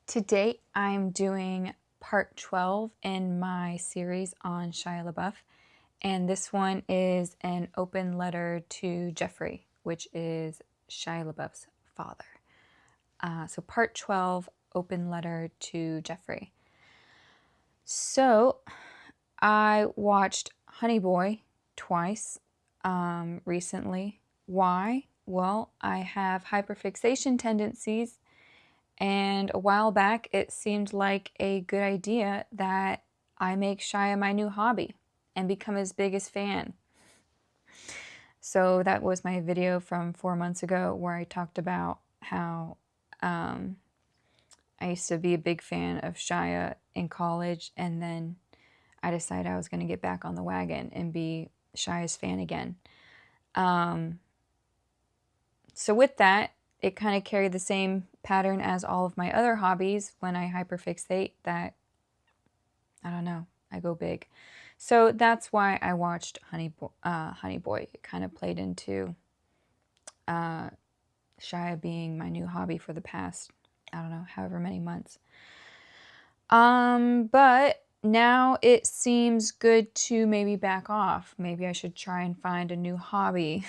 Today I'm doing part 12 in my series on Shia LaBeouf, and this one is an open letter to Jeffrey, which is Shia LaBeouf's father. So part 12, open letter to Jeffrey. So I watched Honey Boy twice recently. Why? Well, I have hyperfixation tendencies. And a while back, it seemed like a good idea that I make Shia my new hobby and become his biggest fan. So that was my video from 4 months ago where I talked about how I used to be a big fan of Shia in college, and then I decided I was going to get back on the wagon and be Shia's fan again. So with that, it kind of carried the same pattern as all of my other hobbies. When I hyperfixate, that, I don't know, I go big. So that's why I watched Honey Boy. It kind of played into Shia being my new hobby for the past, I don't know, however many months. But now it seems good to maybe back off. Maybe I should try and find a new hobby.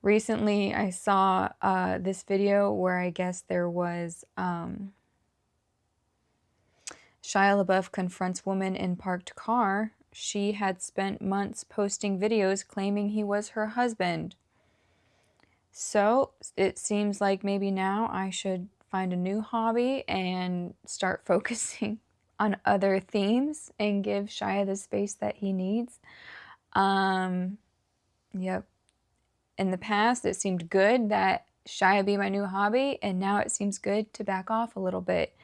Recently, I saw this video where I guess there was Shia LaBeouf confronts woman in parked car. She had spent months posting videos claiming he was her husband. So it seems like maybe now I should find a new hobby and start focusing on other themes and give Shia the space that he needs. Yep. In the past, it seemed good that Shia be my new hobby, and now it seems good to back off a little bit.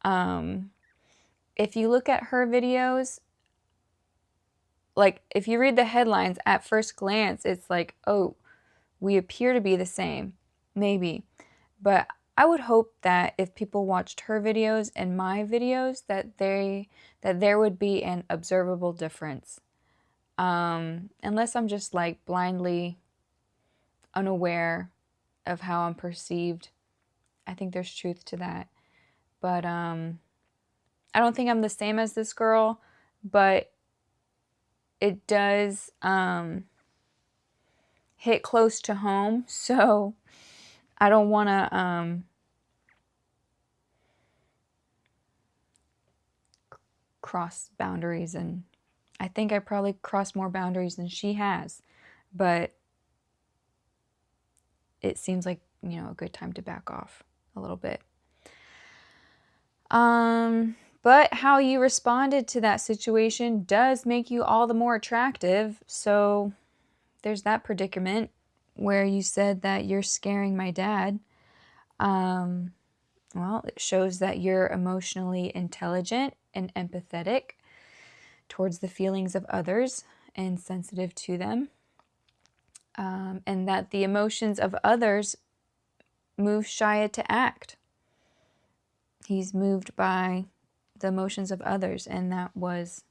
If you look at her videos, like if you read the headlines at first glance, it's like, oh, we appear to be the same, maybe. But I would hope that if people watched her videos and my videos, that there would be an observable difference. Unless I'm just like blindly unaware of how I'm perceived. I think there's truth to that. But I don't think I'm the same as this girl, but it does hit close to home. So I don't want to cross boundaries, and I think I probably crossed more boundaries than she has. But it seems like, you know, a good time to back off a little bit. But how you responded to that situation does make you all the more attractive. So there's that predicament where you said that you're scaring my dad. Well, it shows that you're emotionally intelligent and empathetic towards the feelings of others and sensitive to them. And that the emotions of others move Shia to act. He's moved by the emotions of others, and that was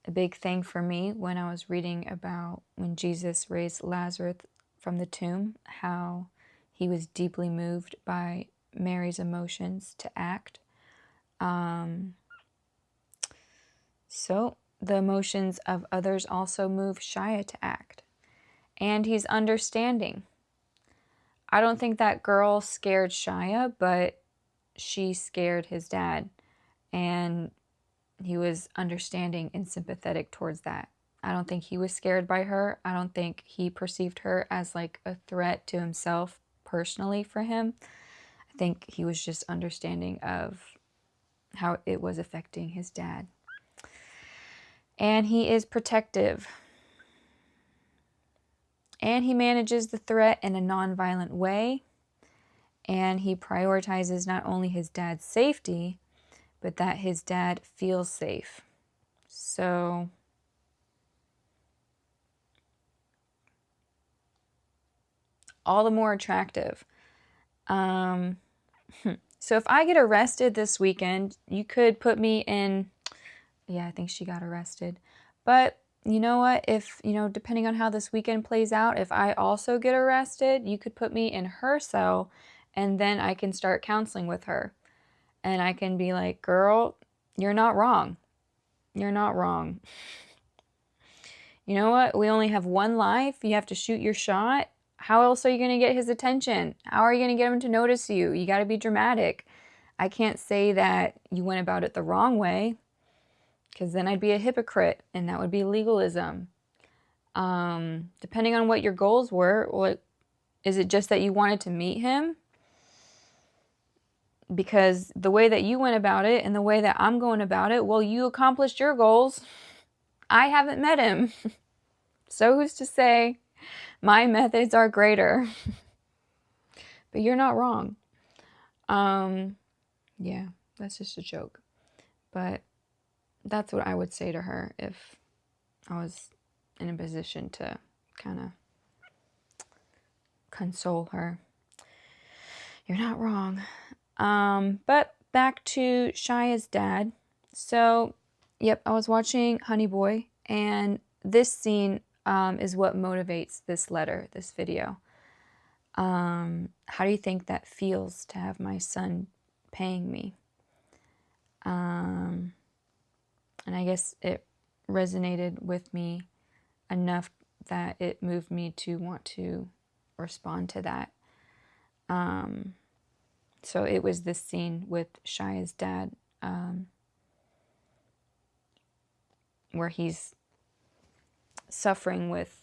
a big thing for me when I was reading about when Jesus raised Lazarus from the tomb, how he was deeply moved by Mary's emotions to act. So the emotions of others also move Shia to act. And he's understanding. I don't think that girl scared Shia, but she scared his dad. And he was understanding and sympathetic towards that. I don't think he was scared by her. I don't think he perceived her as like a threat to himself personally for him. I think he was just understanding of how it was affecting his dad. And he is protective. And he manages the threat in a nonviolent way. And he prioritizes not only his dad's safety, but that his dad feels safe. So all the more attractive. So if I get arrested this weekend, you could put me in, yeah, I think she got arrested. But you know what? If, you know, depending on how this weekend plays out, if I also get arrested, you could put me in her cell And then I can start counseling with her. And I can be like, girl, you're not wrong. You're not wrong. You know what? We only have one life. You have to shoot your shot. How else are you going to get his attention? How are you going to get him to notice you? You got to be dramatic. I can't say that you went about it the wrong way, because then I'd be a hypocrite, and that would be legalism. Depending on what your goals were, is it just that you wanted to meet him? Because the way that you went about it and the way that I'm going about it, well, you accomplished your goals. I haven't met him. So who's to say my methods are greater? But you're not wrong. Yeah, that's just a joke. But that's what I would say to her if I was in a position to kind of console her. You're not wrong. But back to Shia's dad. So, yep, I was watching Honey Boy, and this scene is what motivates this letter, this video. How do you think that feels to have my son paying me? And I guess it resonated with me enough that it moved me to want to respond to that. So it was this scene with Shia's dad, where he's suffering with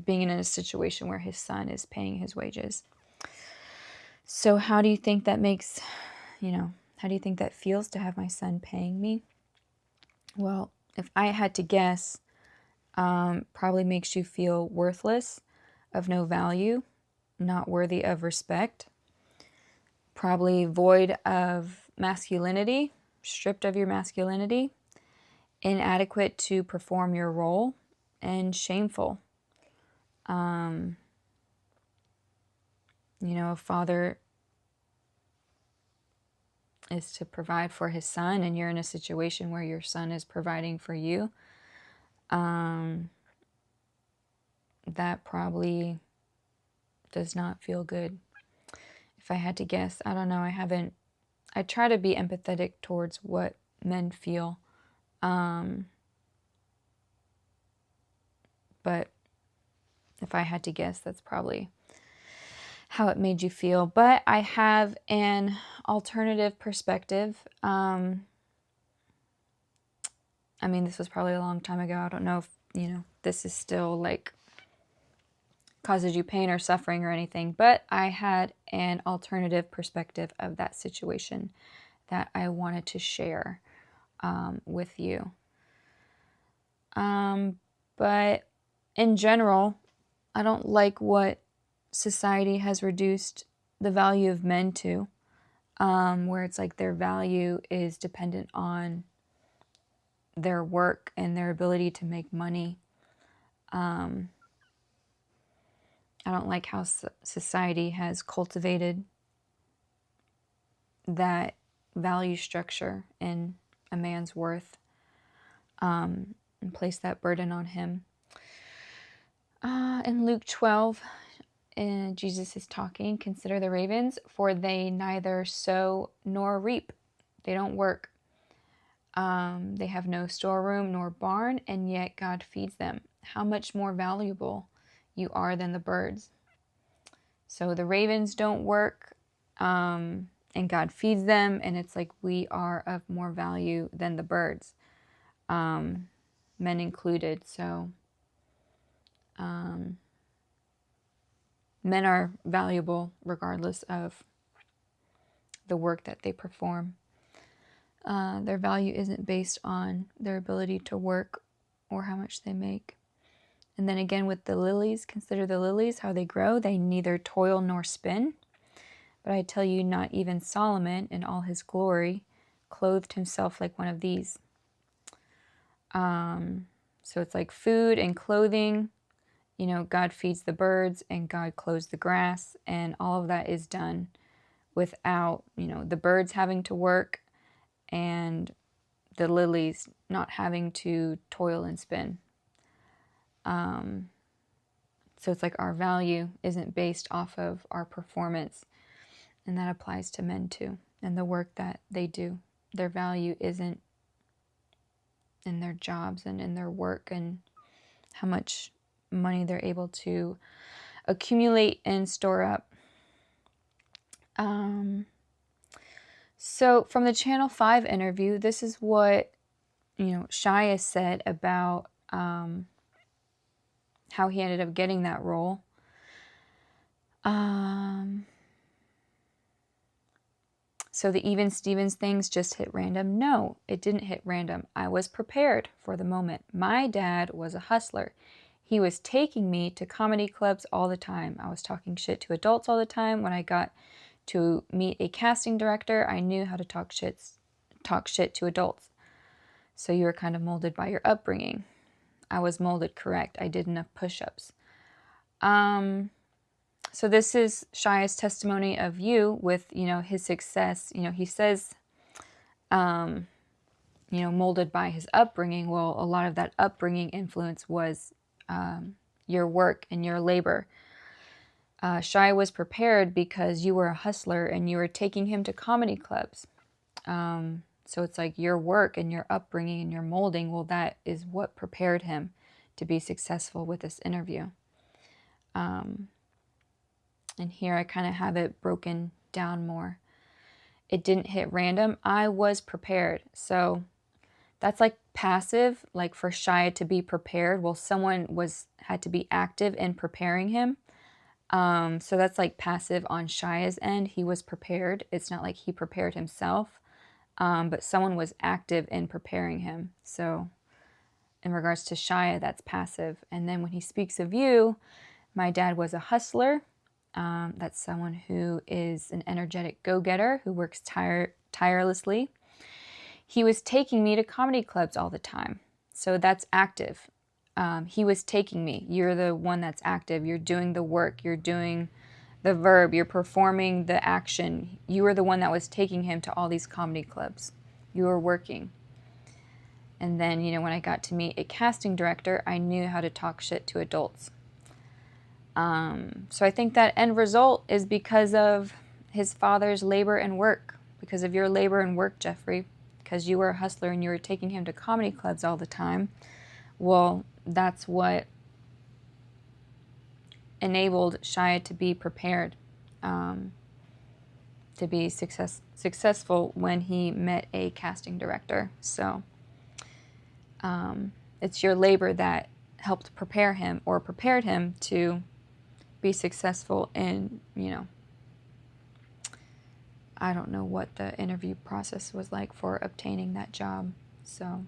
being in a situation where his son is paying his wages. So how do you think that makes, how do you think that feels to have my son paying me? Well, if I had to guess, probably makes you feel worthless, of no value, not worthy of respect, probably void of masculinity, stripped of your masculinity, inadequate to perform your role, and shameful. A father is to provide for his son, and you're in a situation where your son is providing for you. That probably does not feel good. If I had to guess, I don't know. I try to be empathetic towards what men feel. But if I had to guess, that's probably how it made you feel. But I have an alternative perspective. This was probably a long time ago. I don't know if, this is still like causes you pain or suffering or anything, but I had an alternative perspective of that situation that I wanted to share with you. But in general, I don't like what society has reduced the value of men to, where it's like their value is dependent on their work and their ability to make money. I don't like how society has cultivated that value structure in a man's worth, and placed that burden on him. In Luke 12, Jesus is talking, "Consider the ravens, for they neither sow nor reap." They don't work. They have no storeroom nor barn, and yet God feeds them. How much more valuable you are than the birds. So the ravens don't work, and God feeds them, and it's like we are of more value than the birds, men included. So men are valuable regardless of the work that they perform. Their value isn't based on their ability to work or how much they make. And then again with the lilies, consider the lilies, how they grow. They neither toil nor spin. But I tell you, not even Solomon in all his glory clothed himself like one of these. So it's like food and clothing. God feeds the birds and God clothes the grass. And all of that is done without, the birds having to work and the lilies not having to toil and spin. So it's like our value isn't based off of our performance. And that applies to men too, and the work that they do. Their value isn't in their jobs and in their work and how much money they're able to accumulate and store up. So from the Channel 5 interview, this is what, Shia said about how he ended up getting that role. So the Even Stevens things just hit random? No, it didn't hit random. I was prepared for the moment. My dad was a hustler. He was taking me to comedy clubs all the time. I was talking shit to adults all the time. When I got to meet a casting director, I knew how to talk shit to adults. So you were kind of molded by your upbringing. I was molded correct. I did enough push-ups. So this is Shia's testimony of you with, his success. He says, molded by his upbringing. Well, a lot of that upbringing influence was your work and your labor. Shia was prepared because you were a hustler and you were taking him to comedy clubs. So it's like your work and your upbringing and your molding, well, that is what prepared him to be successful with this interview. And here I kind of have it broken down more. It didn't hit random. I was prepared. So that's like passive, like for Shia to be prepared. Well, someone had to be active in preparing him. So that's like passive on Shia's end. He was prepared. It's not like he prepared himself, but someone was active in preparing him. So in regards to Shia, that's passive. And then when he speaks of you, my dad was a hustler. That's someone who is an energetic go-getter who works tirelessly. He was taking me to comedy clubs all the time. So that's active. He was taking me. You're the one that's active. You're doing the work. You're doing the verb. You're performing the action. You were the one that was taking him to all these comedy clubs. You were working. And then, when I got to meet a casting director, I knew how to talk shit to adults. So I think that end result is because of his father's labor and work, because of your labor and work, Jeffrey, because you were a hustler and you were taking him to comedy clubs all the time. Well, that's what enabled Shia to be prepared, to be successful when he met a casting director. So it's your labor that helped prepare him or prepared him to be successful in, I don't know what the interview process was like for obtaining that job. So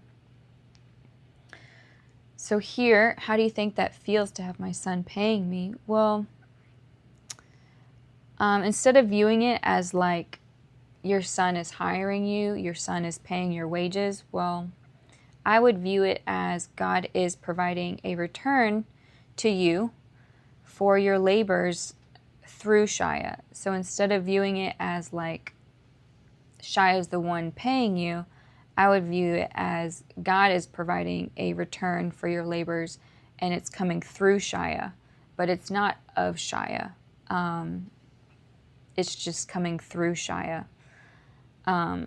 here, how do you think that feels to have my son paying me? Well, instead of viewing it as like your son is hiring you, your son is paying your wages, well, I would view it as God is providing a return to you for your labors through Shia. So instead of viewing it as like Shia is the one paying you, I would view it as God is providing a return for your labors and it's coming through Shia, but it's not of Shia. It's just coming through Shia.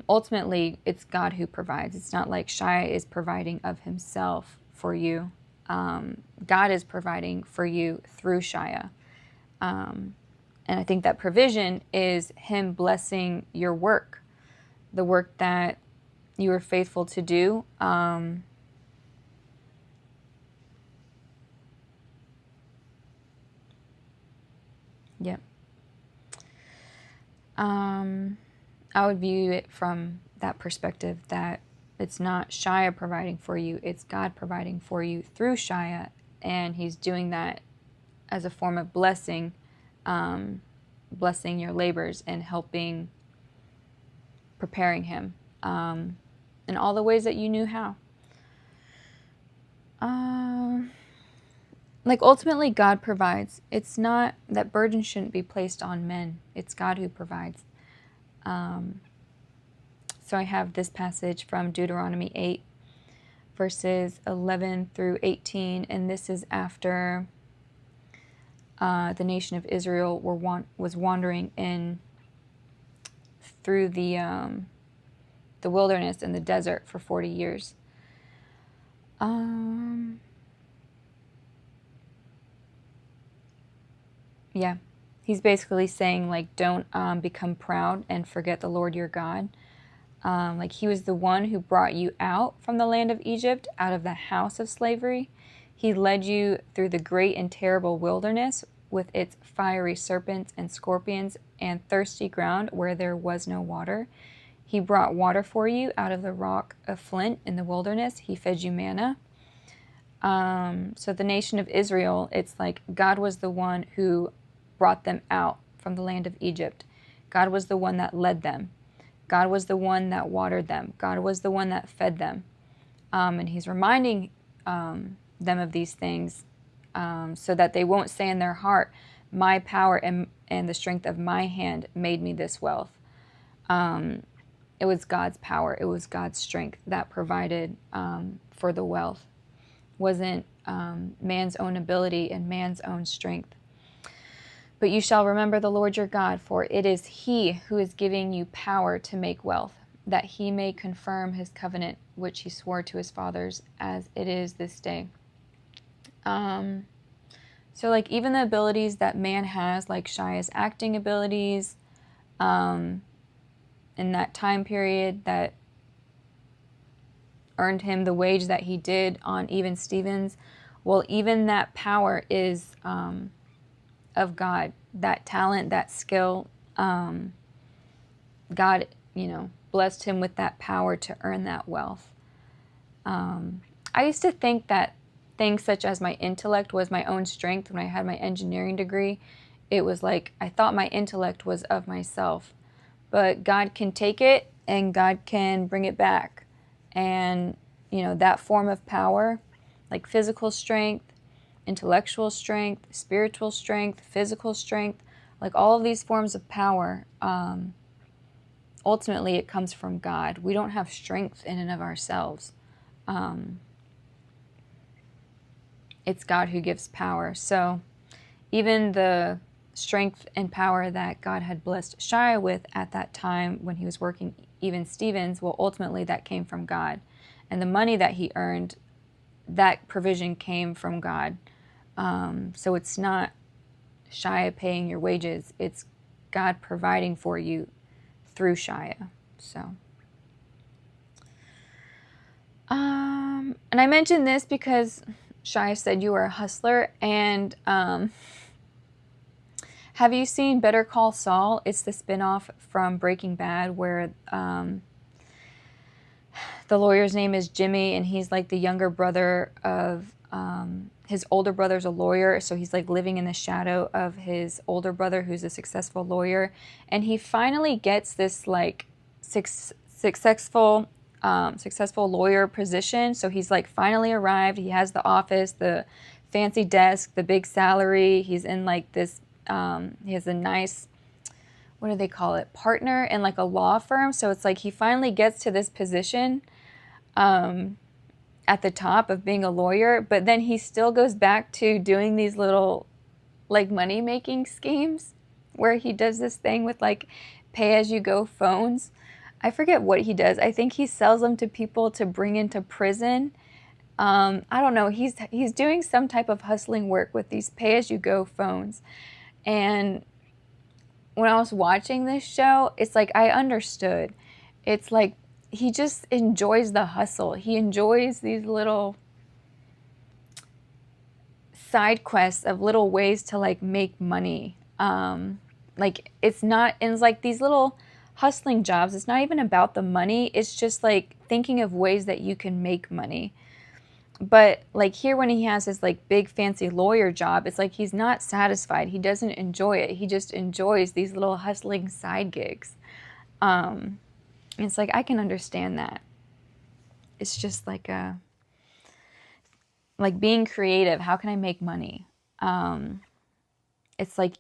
Ultimately, it's God who provides. It's not like Shia is providing of himself for you. God is providing for you through Shia. And I think that provision is him blessing your work, the work that you were faithful to do. Yep. I would view it from that perspective that it's not Shia providing for you, it's God providing for you through Shia, and he's doing that as a form of blessing, blessing your labors and helping, preparing him in all the ways that you knew how. Like ultimately God provides. It's not that burden shouldn't be placed on men. It's God who provides. So I have this passage from Deuteronomy 8, verses 11 through 18, and this is after the nation of Israel was wandering in through the wilderness and the desert for 40 years. Yeah, he's basically saying, like, don't become proud and forget the Lord your God. Like, he was the one who brought you out from the land of Egypt, out of the house of slavery. He led you through the great and terrible wilderness with its fiery serpents and scorpions and thirsty ground where there was no water. He brought water for you out of the rock of flint in the wilderness. He fed you manna. So the nation of Israel, it's like God was the one who brought them out from the land of Egypt. God was the one that led them. God was the one that watered them. God was the one that fed them. And he's reminding them of these things so that they won't say in their heart, my power and the strength of my hand made me this wealth. It was God's power. It was God's strength that provided for the wealth. Wasn't man's own ability and man's own strength. But you shall remember the Lord your God, for it is he who is giving you power to make wealth, that he may confirm his covenant, which he swore to his fathers, as it is this day. So like even the abilities that man has, like Shia's acting abilities, in that time period that earned him the wage that he did on Even Stevens, well, even that power is of God. That talent, that skill, God, blessed him with that power to earn that wealth. I used to think that things such as my intellect was my own strength. When I had my engineering degree, it was like I thought my intellect was of myself. But God can take it and God can bring it back. And, that form of power, like physical strength, intellectual strength, spiritual strength, physical strength, like all of these forms of power, ultimately it comes from God. We don't have strength in and of ourselves. It's God who gives power. So even the strength and power that God had blessed Shia with at that time when he was working Even Stevens, well, ultimately that came from God. And the money that he earned, that provision came from God. So it's not Shia paying your wages. It's God providing for you through Shia. So, and I mentioned this because Shia said you were a hustler. And have you seen Better Call Saul? It's the spinoff from Breaking Bad where the lawyer's name is Jimmy, and he's like the younger brother of his older brother's a lawyer, so he's like living in the shadow of his older brother who's a successful lawyer, and he finally gets this like successful lawyer position. So he's like finally arrived. He has the office, the fancy desk, the big salary. He's in like this. He has a nice, what do they call it, partner in like a law firm. So it's like he finally gets to this position at the top of being a lawyer, but then he still goes back to doing these little like money making schemes where he does this thing with like pay as you go phones. I forget what he does. I think he sells them to people to bring into prison. I don't know. He's doing some type of hustling work with these pay as you go phones. And when I was watching this show, it's like I understood. It's like he just enjoys the hustle. He enjoys these little side quests of little ways to like make money. Like it's like these little hustling jobs, it's not even about the money. It's just like thinking of ways that you can make money. But like here when he has his like big fancy lawyer job, it's like he's not satisfied. He doesn't enjoy it. He just enjoys these little hustling side gigs. It's like I can understand that. It's just like being creative. How can I make money? It's like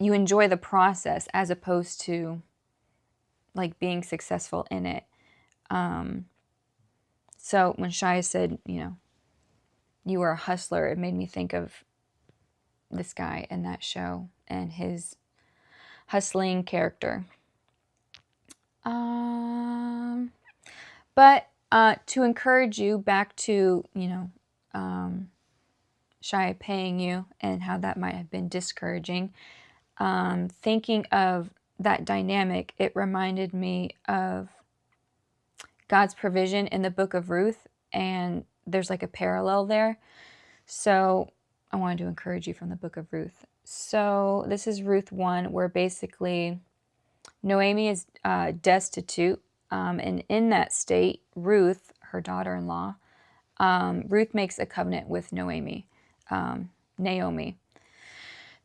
you enjoy the process as opposed to like being successful in it. So when Shia said, you were a hustler, it made me think of this guy in that show and his hustling character. But to encourage you back to, Shia paying you and how that might have been discouraging, thinking of that dynamic, it reminded me of God's provision in the book of Ruth, and there's like a parallel there. So I wanted to encourage you from the book of Ruth. So this is Ruth 1, where basically Naomi is destitute, and in that state, Ruth, her daughter-in-law, Ruth makes a covenant with Naomi,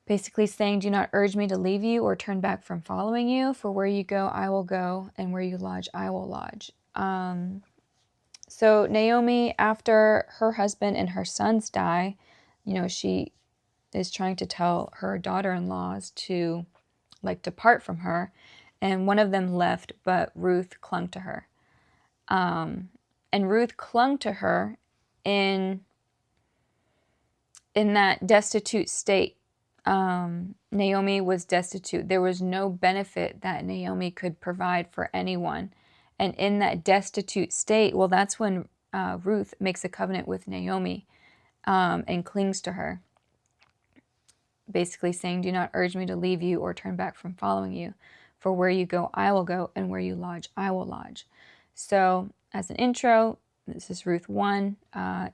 basically saying, do not urge me to leave you or turn back from following you, for where you go, I will go, and where you lodge, I will lodge. So Naomi, after her husband and her sons die, she is trying to tell her daughter-in-laws to depart from her, and one of them left, but Ruth clung to her. And Ruth clung to her in that destitute state. Naomi was destitute. There was no benefit that Naomi could provide for anyone. And in that destitute state, well, that's when Ruth makes a covenant with Naomi and clings to her, basically saying, do not urge me to leave you or turn back from following you. For where you go, I will go, and where you lodge, I will lodge. So as an intro, this is Ruth 1.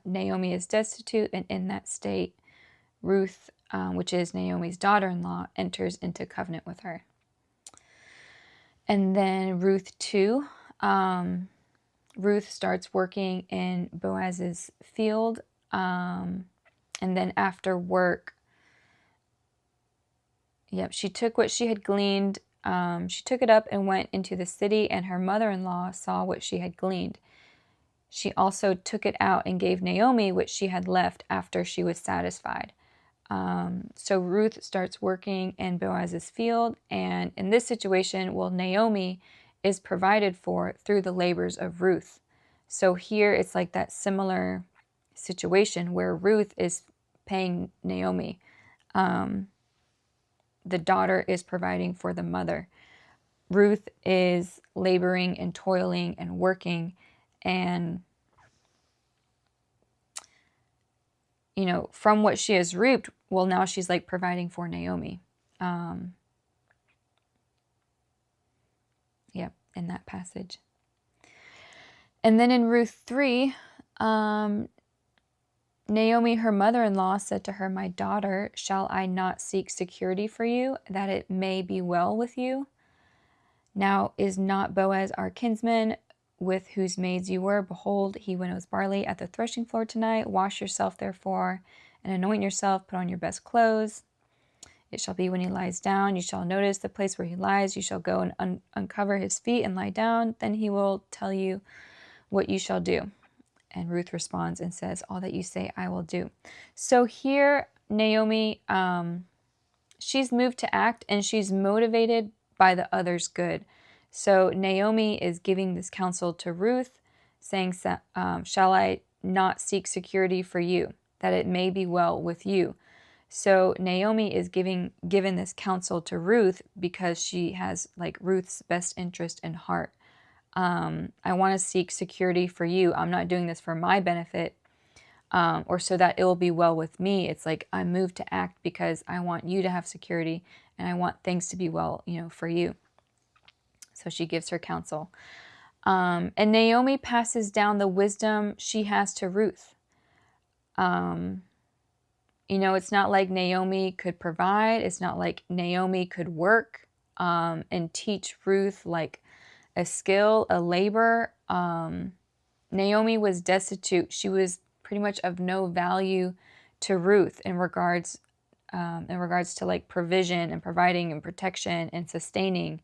Naomi is destitute, and in that state, Ruth, which is Naomi's daughter-in-law, enters into covenant with her. And then Ruth 2, Ruth starts working in Boaz's field, and then after work, she took what she had gleaned, she took it up and went into the city, and her mother-in-law saw what she had gleaned. She also took it out and gave Naomi what she had left after she was satisfied. So Ruth starts working in Boaz's field, and in this situation, Naomi is provided for through the labors of Ruth. So here it's like that similar situation where Ruth is paying Naomi. The daughter is providing for the mother. Ruth is laboring and toiling and working, and from what she has reaped, now she's providing for Naomi. In that passage. And then in Ruth 3, Naomi, her mother-in-law, said to her, my daughter, shall I not seek security for you, that it may be well with you? Now is not Boaz our kinsman, with whose maids you were? Behold, he winnows barley at the threshing floor tonight. Wash yourself, therefore, and anoint yourself. Put on your best clothes. It shall be when he lies down, you shall notice the place where he lies. You shall go and uncover his feet and lie down. Then he will tell you what you shall do. And Ruth responds and says, all that you say, I will do. So here, Naomi, she's moved to act, and she's motivated by the other's good. So Naomi is giving this counsel to Ruth, saying, shall I not seek security for you, that it may be well with you? So Naomi is given this counsel to Ruth because she has Ruth's best interest in heart. I want to seek security for you. I'm not doing this for my benefit or so that it will be well with me. It's I'm moved to act because I want you to have security, and I want things to be well, for you. So she gives her counsel. And Naomi passes down the wisdom she has to Ruth. It's not like Naomi could provide. It's not like Naomi could work and teach Ruth a skill, a labor. Naomi was destitute. She was pretty much of no value to Ruth in regards to provision and providing and protection and sustaining.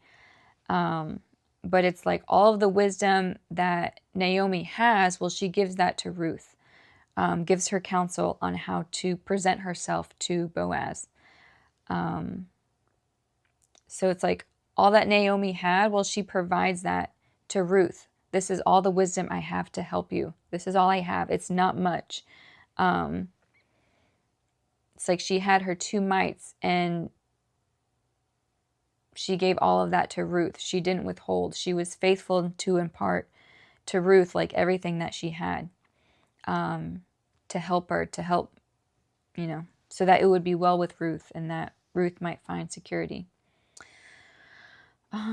But it's all of the wisdom that Naomi has, she gives that to Ruth. Gives her counsel on how to present herself to Boaz. So it's all that Naomi had, she provides that to Ruth. This is all the wisdom I have to help you. This is all I have. It's not much. It's she had her two mites, and she gave all of that to Ruth. She didn't withhold. She was faithful to impart to Ruth like everything that she had, to help her, to help, so that it would be well with Ruth and that Ruth might find security.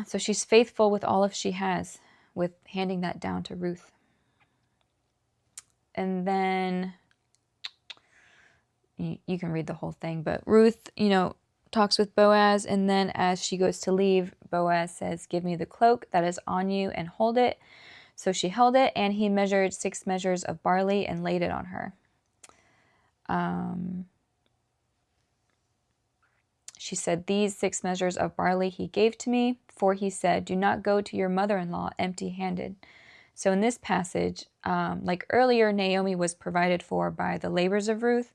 So she's faithful with all of she has, with handing that down to Ruth. And then you can read the whole thing, but Ruth, talks with Boaz, and then as she goes to leave, Boaz says, "Give me the cloak that is on you and hold it." So she held it, and he measured 6 measures of barley and laid it on her. She said, "These 6 measures of barley he gave to me, for he said, 'Do not go to your mother-in-law empty-handed.'" So in this passage, like earlier, Naomi was provided for by the labors of Ruth,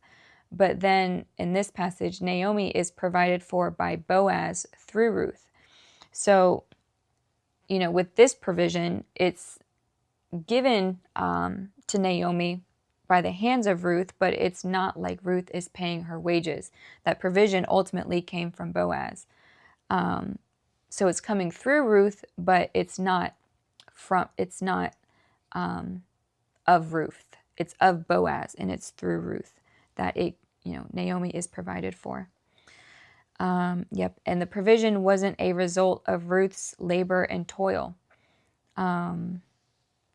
but then in this passage, Naomi is provided for by Boaz through Ruth. So, with this provision, it's given to Naomi by the hands of Ruth, but it's not like Ruth is paying her wages. That provision ultimately came from Boaz. So it's coming through Ruth, but it's not of Ruth. It's of Boaz, and it's through Ruth that Naomi is provided for. And the provision wasn't a result of Ruth's labor and toil.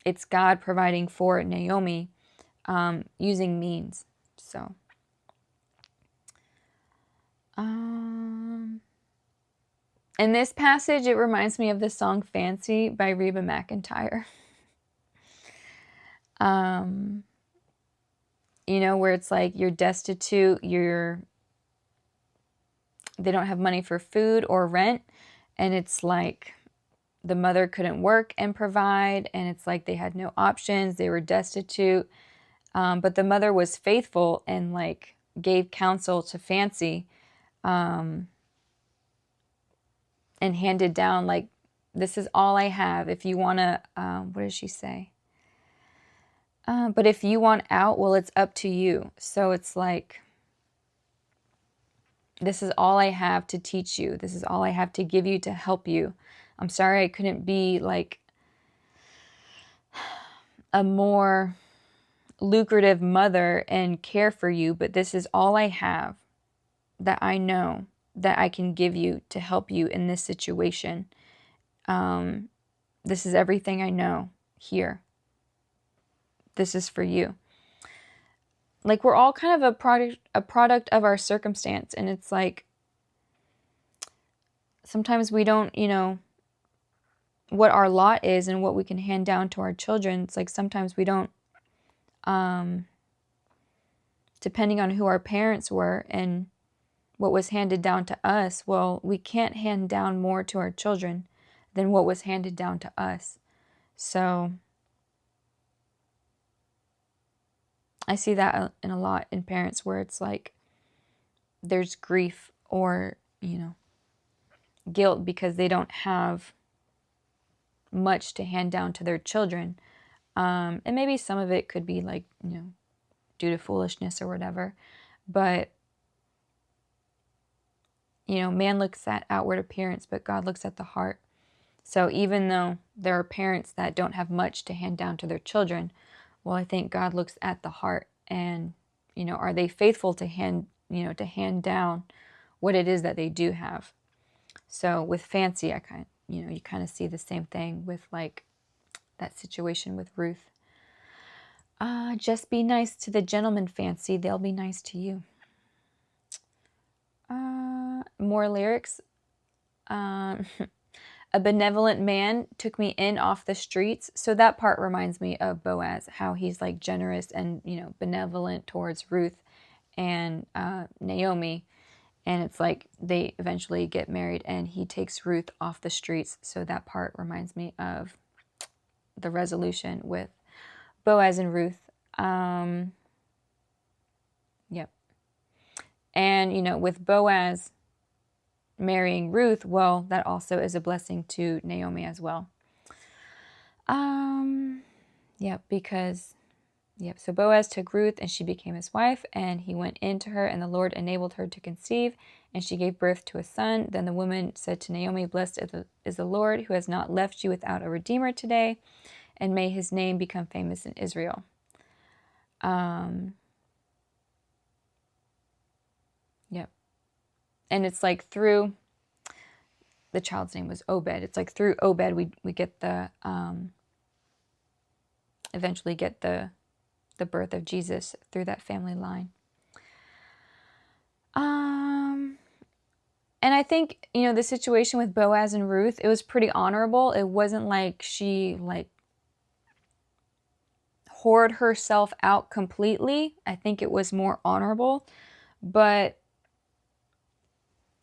It's God providing for Naomi, using means. So, in this passage, it reminds me of the song "Fancy" by Reba McEntire. Where it's like you're destitute, they don't have money for food or rent, and it's like the mother couldn't work and provide, and it's like they had no options, they were destitute, but the mother was faithful and like gave counsel to Fancy, and handed down like, "This is all I have. If you want to," what does she say? "But if you want out, well, it's up to you." So it's like, "This is all I have to teach you. This is all I have to give you to help you. I'm sorry I couldn't be like a more lucrative mother and care for you, but this is all I have that I know that I can give you to help you in this situation. This is everything I know here. This is for you." Like, we're all kind of a product of our circumstance, and it's like sometimes we don't, what our lot is and what we can hand down to our children. It's like sometimes we don't, depending on who our parents were and what was handed down to us, well, we can't hand down more to our children than what was handed down to us. So I see that in a lot in parents where it's like there's grief or, guilt because they don't have much to hand down to their children. And maybe some of it could be like, due to foolishness or whatever. But, man looks at outward appearance, but God looks at the heart. So even though there are parents that don't have much to hand down to their children, well, I think God looks at the heart and, are they faithful to hand down what it is that they do have. So with Fancy, you kind of see the same thing with like that situation with Ruth. Just be nice to the gentleman, Fancy. They'll be nice to you. More lyrics. A benevolent man took me in off the streets. So that part reminds me of Boaz, how he's like generous and, benevolent towards Ruth and Naomi. And it's like they eventually get married and he takes Ruth off the streets. So that part reminds me of the resolution with Boaz and Ruth. Yep. And, with Boaz marrying Ruth, well, that also is a blessing to Naomi as well. Because Yep. So Boaz took Ruth, and she became his wife, and he went in to her, and the Lord enabled her to conceive, and she gave birth to a son. Then the woman said to Naomi, "Blessed is the Lord, who has not left you without a redeemer today, and may his name become famous in Israel." Yep. And it's like through, the child's name was Obed. It's like through Obed we get the, eventually get the birth of Jesus through that family line. And I think, the situation with Boaz and Ruth, it was pretty honorable. It wasn't like she whored herself out completely. I think it was more honorable. But,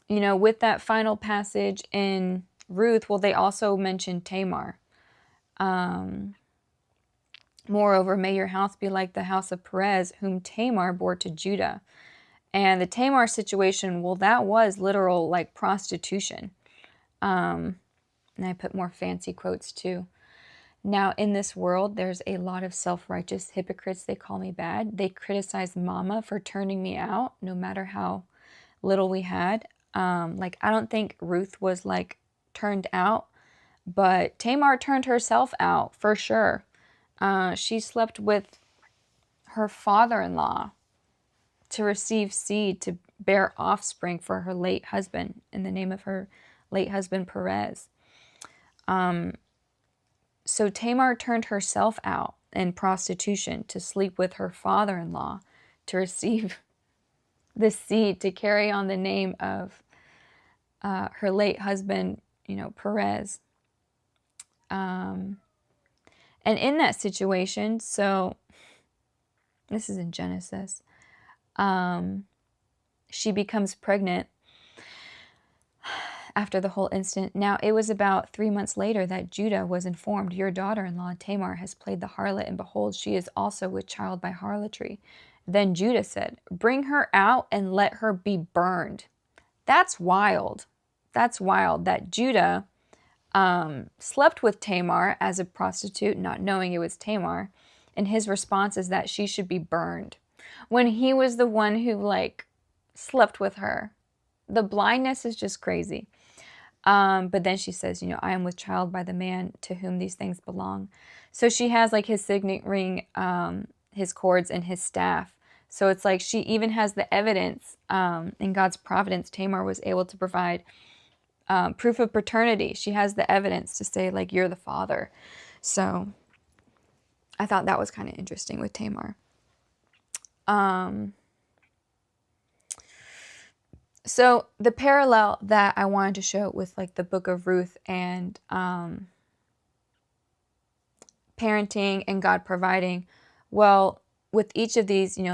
with that final passage in Ruth, well, they also mentioned Tamar. Moreover, may your house be like the house of Perez, whom Tamar bore to Judah. And the Tamar situation, well, that was literal prostitution. And I put more fancy quotes too. Now, in this world, there's a lot of self-righteous hypocrites. They call me bad. They criticize mama for turning me out, no matter how little we had. I don't think Ruth was turned out, but Tamar turned herself out for sure. She slept with her father-in-law to receive seed, to bear offspring for her late husband, in the name of her late husband Perez. So Tamar turned herself out in prostitution to sleep with her father-in-law to receive the seed, to carry on the name of her late husband, Perez. And in that situation, so this is in Genesis, she becomes pregnant after the whole incident. Now, it was about 3 months later that Judah was informed, "Your daughter-in-law Tamar has played the harlot, and behold, she is also with child by harlotry." Then Judah said, "Bring her out and let her be burned." That's wild. That's wild that Judah slept with Tamar as a prostitute, not knowing it was Tamar, and his response is that she should be burned, when he was the one who slept with her. The blindness is just crazy. But then she says, "I am with child by the man to whom these things belong." So she has his signet ring, his cords, and his staff. So it's she even has the evidence. In God's providence, Tamar was able to provide proof of paternity. She has the evidence to say, you're the father. So I thought that was kind of interesting with Tamar. So the parallel that I wanted to show with the book of Ruth and parenting and God providing, well, with each of these, you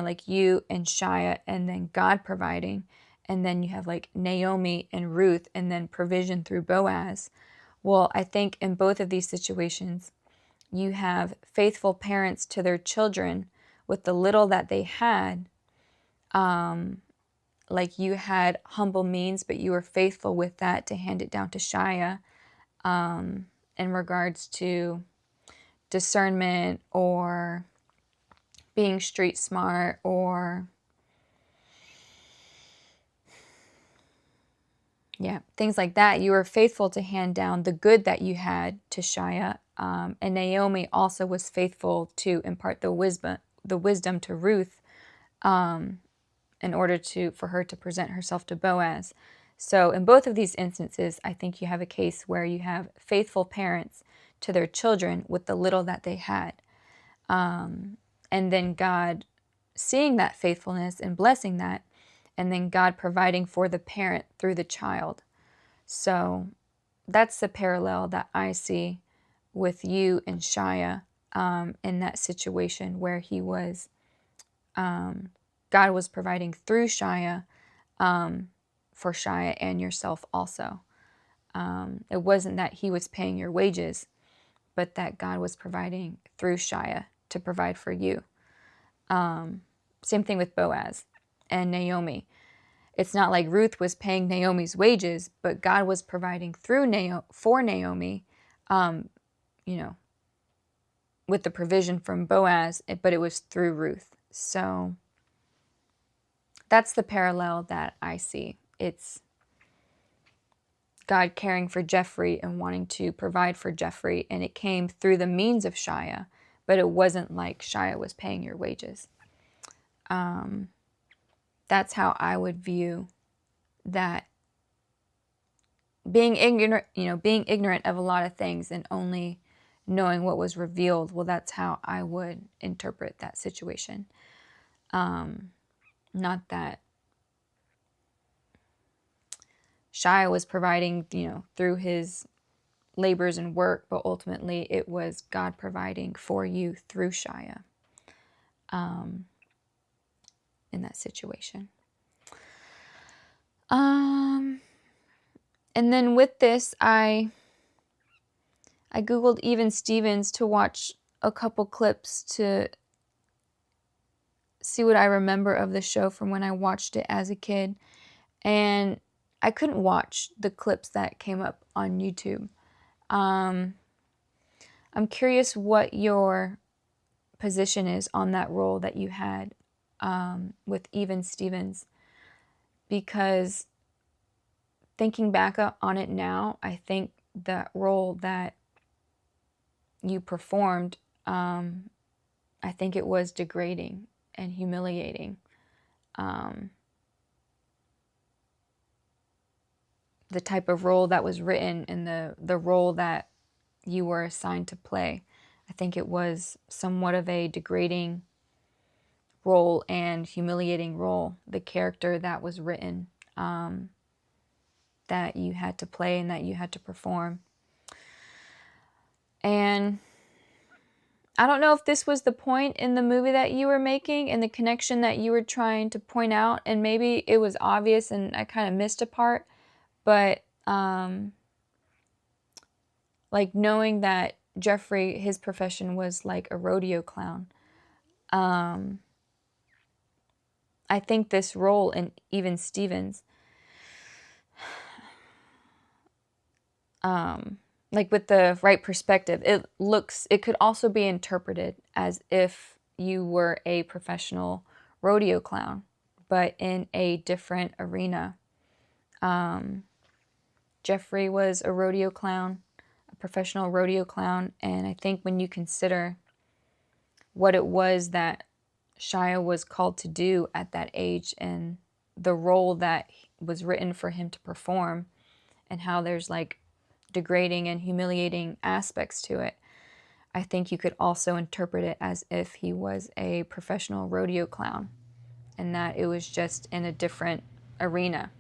and Shia, and then God providing, and then you have Naomi and Ruth, and then provision through Boaz. Well, I think in both of these situations, you have faithful parents to their children with the little that they had. You had humble means, but you were faithful with that to hand it down to Shia, in regards to discernment or being street smart or things like that. You were faithful to hand down the good that you had to Shia. And Naomi also was faithful to impart the wisdom to Ruth, in order for her to present herself to Boaz. So in both of these instances, I think you have a case where you have faithful parents to their children with the little that they had. And then God seeing that faithfulness and blessing that, and then God providing for the parent through the child. So that's the parallel that I see with you and Shia, in that situation where he was, God was providing through Shia, for Shia and yourself also. It wasn't that he was paying your wages, but that God was providing through Shia to provide for you. Same thing with Boaz and Naomi. It's not like Ruth was paying Naomi's wages, but God was providing through for Naomi, with the provision from Boaz, but it was through Ruth. So that's the parallel that I see. It's God caring for Jeffrey and wanting to provide for Jeffrey, and it came through the means of Shia, but it wasn't like Shia was paying your wages. That's how I would view that. Being ignorant of a lot of things and only knowing what was revealed, well, that's how I would interpret that situation. Not that Shia was providing, through his labors and work, but ultimately it was God providing for you through Shia in that situation. And then with this, I Googled Even Stevens to watch a couple clips to see what I remember of the show from when I watched it as a kid. And I couldn't watch the clips that came up on YouTube. I'm curious what your position is on that role that you had with Even Stevens, because thinking back on it now, I think that role that you performed, I think it was degrading and humiliating. The type of role that was written and the role that you were assigned to play, I think it was somewhat of a degrading role and humiliating role, the character that was written, that you had to play and that you had to perform. And I don't know if this was the point in the movie that you were making and the connection that you were trying to point out, and maybe it was obvious and I kind of missed a part, but like knowing that Jeffrey, his profession was like a rodeo clown. I think this role in Even Stevens, like with the right perspective, it could also be interpreted as if you were a professional rodeo clown, but in a different arena. Jeffrey was a rodeo clown, a professional rodeo clown, and I think when you consider what it was that Shia was called to do at that age and the role that was written for him to perform, and how there's like degrading and humiliating aspects to it, I think you could also interpret it as if he was a professional rodeo clown and that it was just in a different arena.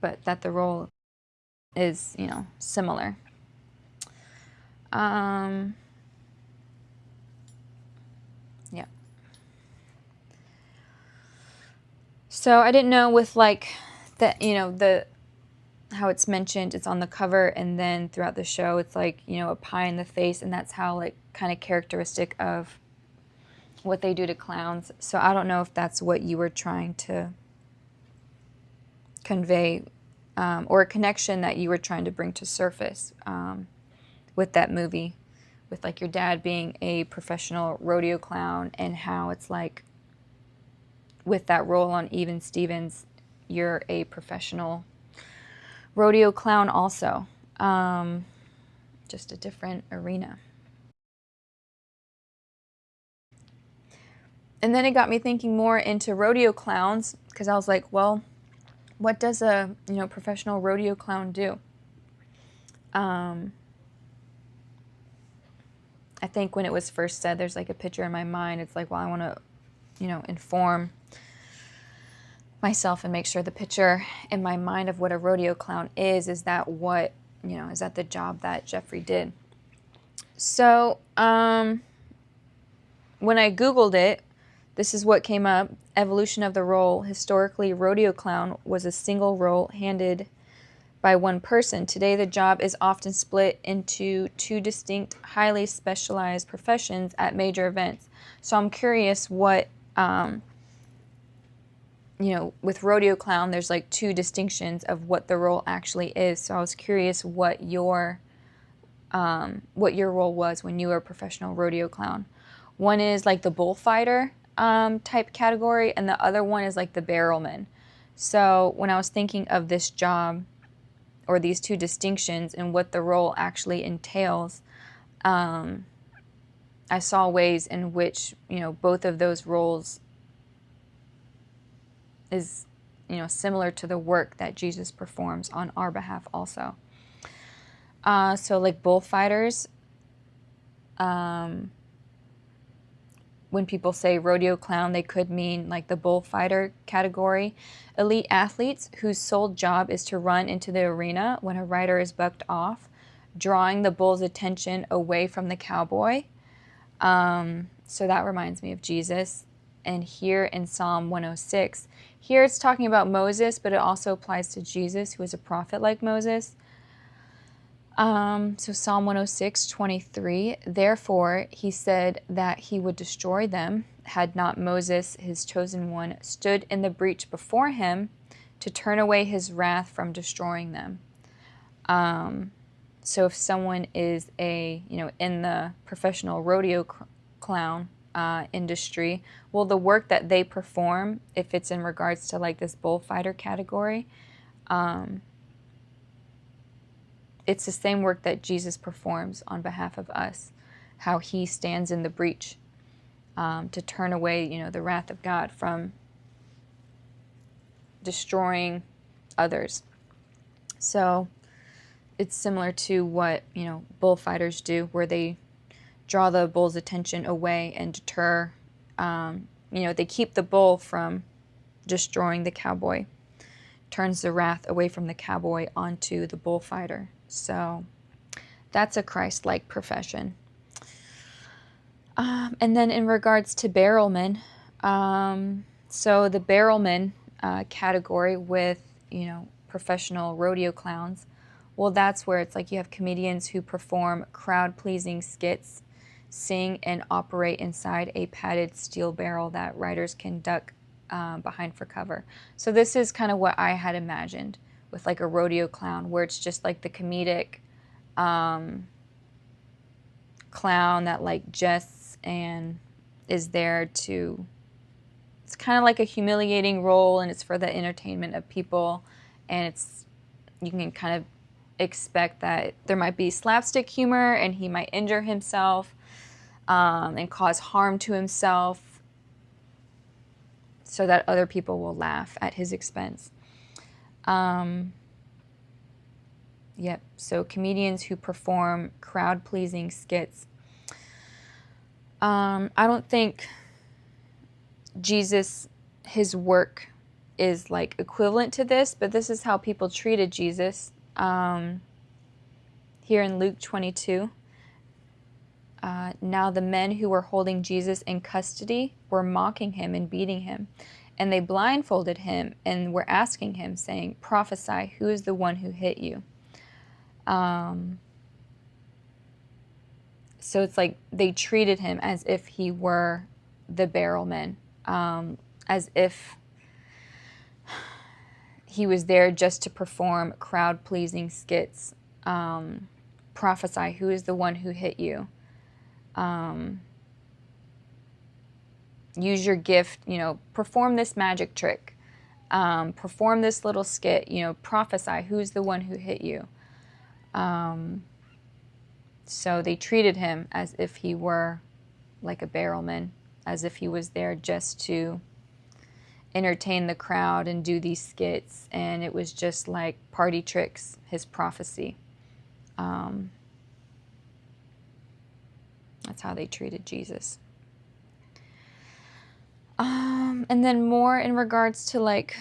But that the role is, similar. Yeah. So I didn't know with like the how it's mentioned, it's on the cover, and then throughout the show it's like, a pie in the face, and that's how like kind of characteristic of what they do to clowns. So I don't know if that's what you were trying to convey, or a connection that you were trying to bring to surface with that movie, with like your dad being a professional rodeo clown, and how it's like with that role on Even Stevens, you're a professional rodeo clown also, just a different arena. And then it got me thinking more into rodeo clowns, because I was like, well, what does a professional rodeo clown do? I think when it was first said, there's like a picture in my mind. It's like, well, I want to, inform myself and make sure the picture in my mind of what a rodeo clown is that what, is that the job that Jeffrey did? So when I Googled it, this is what came up. Evolution of the role. Historically, rodeo clown was a single role handed by one person. Today, the job is often split into two distinct, highly specialized professions at major events. So I'm curious what with rodeo clown, there's like two distinctions of what the role actually is. So I was curious what your role was when you were a professional rodeo clown. One is like the bullfighter type category, and the other one is like the barrelman. So when I was thinking of this job, or these two distinctions and what the role actually entails, I saw ways in which, both of those roles is, similar to the work that Jesus performs on our behalf also. So like bullfighters, when people say rodeo clown, they could mean like the bullfighter category. Elite athletes whose sole job is to run into the arena when a rider is bucked off, drawing the bull's attention away from the cowboy. So that reminds me of Jesus. And here in Psalm 106, here it's talking about Moses, but it also applies to Jesus, who is a prophet like Moses. So Psalm 106:23, therefore he said that he would destroy them, had not Moses, his chosen one, stood in the breach before him to turn away his wrath from destroying them. So if someone is in the professional rodeo clown industry, well, the work that they perform, if it's in regards to like this bullfighter category, it's the same work that Jesus performs on behalf of us, how he stands in the breach to turn away, the wrath of God from destroying others. So it's similar to what, bullfighters do, where they draw the bull's attention away and deter, they keep the bull from destroying the cowboy, turns the wrath away from the cowboy onto the bullfighter. So that's a Christ-like profession. And then in regards to barrelmen, so the barrelman category with, professional rodeo clowns, well, that's where it's like you have comedians who perform crowd-pleasing skits, sing and operate inside a padded steel barrel that riders can duck behind for cover. So this is kind of what I had imagined with like a rodeo clown, where it's just like the comedic clown that like jests and is there to, it's kind of like a humiliating role, and it's for the entertainment of people, and you can kind of expect that there might be slapstick humor and he might injure himself and cause harm to himself so that other people will laugh at his expense. Yep, so comedians who perform crowd-pleasing skits. I don't think Jesus, his work is like equivalent to this, but this is how people treated Jesus. Here in Luke 22, now the men who were holding Jesus in custody were mocking him and beating him. And they blindfolded him and were asking him, saying, prophesy, who is the one who hit you? So it's like they treated him as if he were the barrelman, as if he was there just to perform crowd-pleasing skits. Prophesy, who is the one who hit you? Use your gift, perform this magic trick. Perform this little skit, prophesy, who's the one who hit you? So they treated him as if he were like a barrelman, as if he was there just to entertain the crowd and do these skits, and it was just like party tricks, his prophecy. That's how they treated Jesus. And then more in regards to like,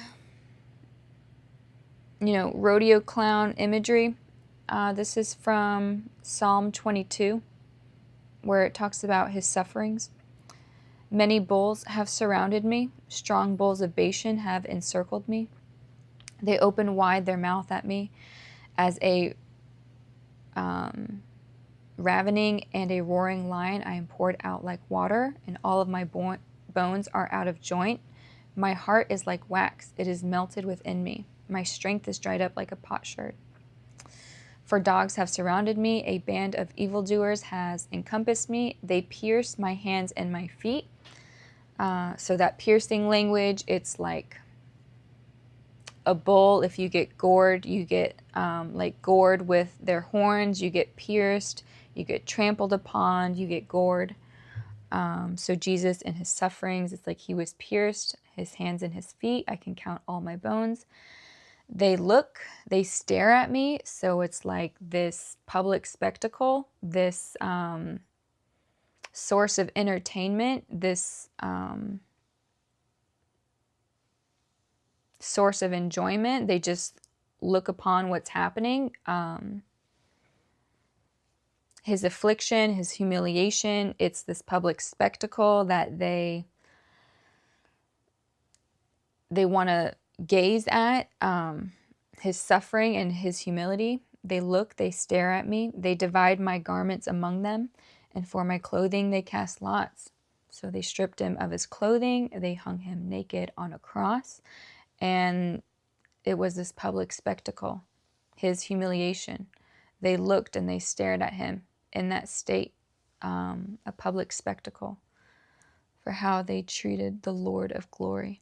rodeo clown imagery. This is from Psalm 22, where it talks about his sufferings. Many bulls have surrounded me. Strong bulls of Bashan have encircled me. They open wide their mouth at me as a ravening and a roaring lion. I am poured out like water, and all of my bones are out of joint. My heart is like wax. It is melted within me. My strength is dried up like a potsherd. For dogs have surrounded me. A band of evildoers has encompassed me. They pierced my hands and my feet. So that piercing language, it's like a bull. If you get gored, you get like gored with their horns. You get pierced. You get trampled upon. You get gored. So Jesus in his sufferings, it's like he was pierced, his hands and his feet. I can count all my bones. They look, they stare at me. So it's like this public spectacle, this source of entertainment, this source of enjoyment. They just look upon what's happening. His affliction, his humiliation, it's this public spectacle that they want to gaze at. His suffering and his humility. They look, they stare at me. They divide my garments among them, and for my clothing they cast lots. So they stripped him of his clothing. They hung him naked on a cross. And it was this public spectacle, his humiliation. They looked and they stared at him in that state, a public spectacle for how they treated the Lord of glory.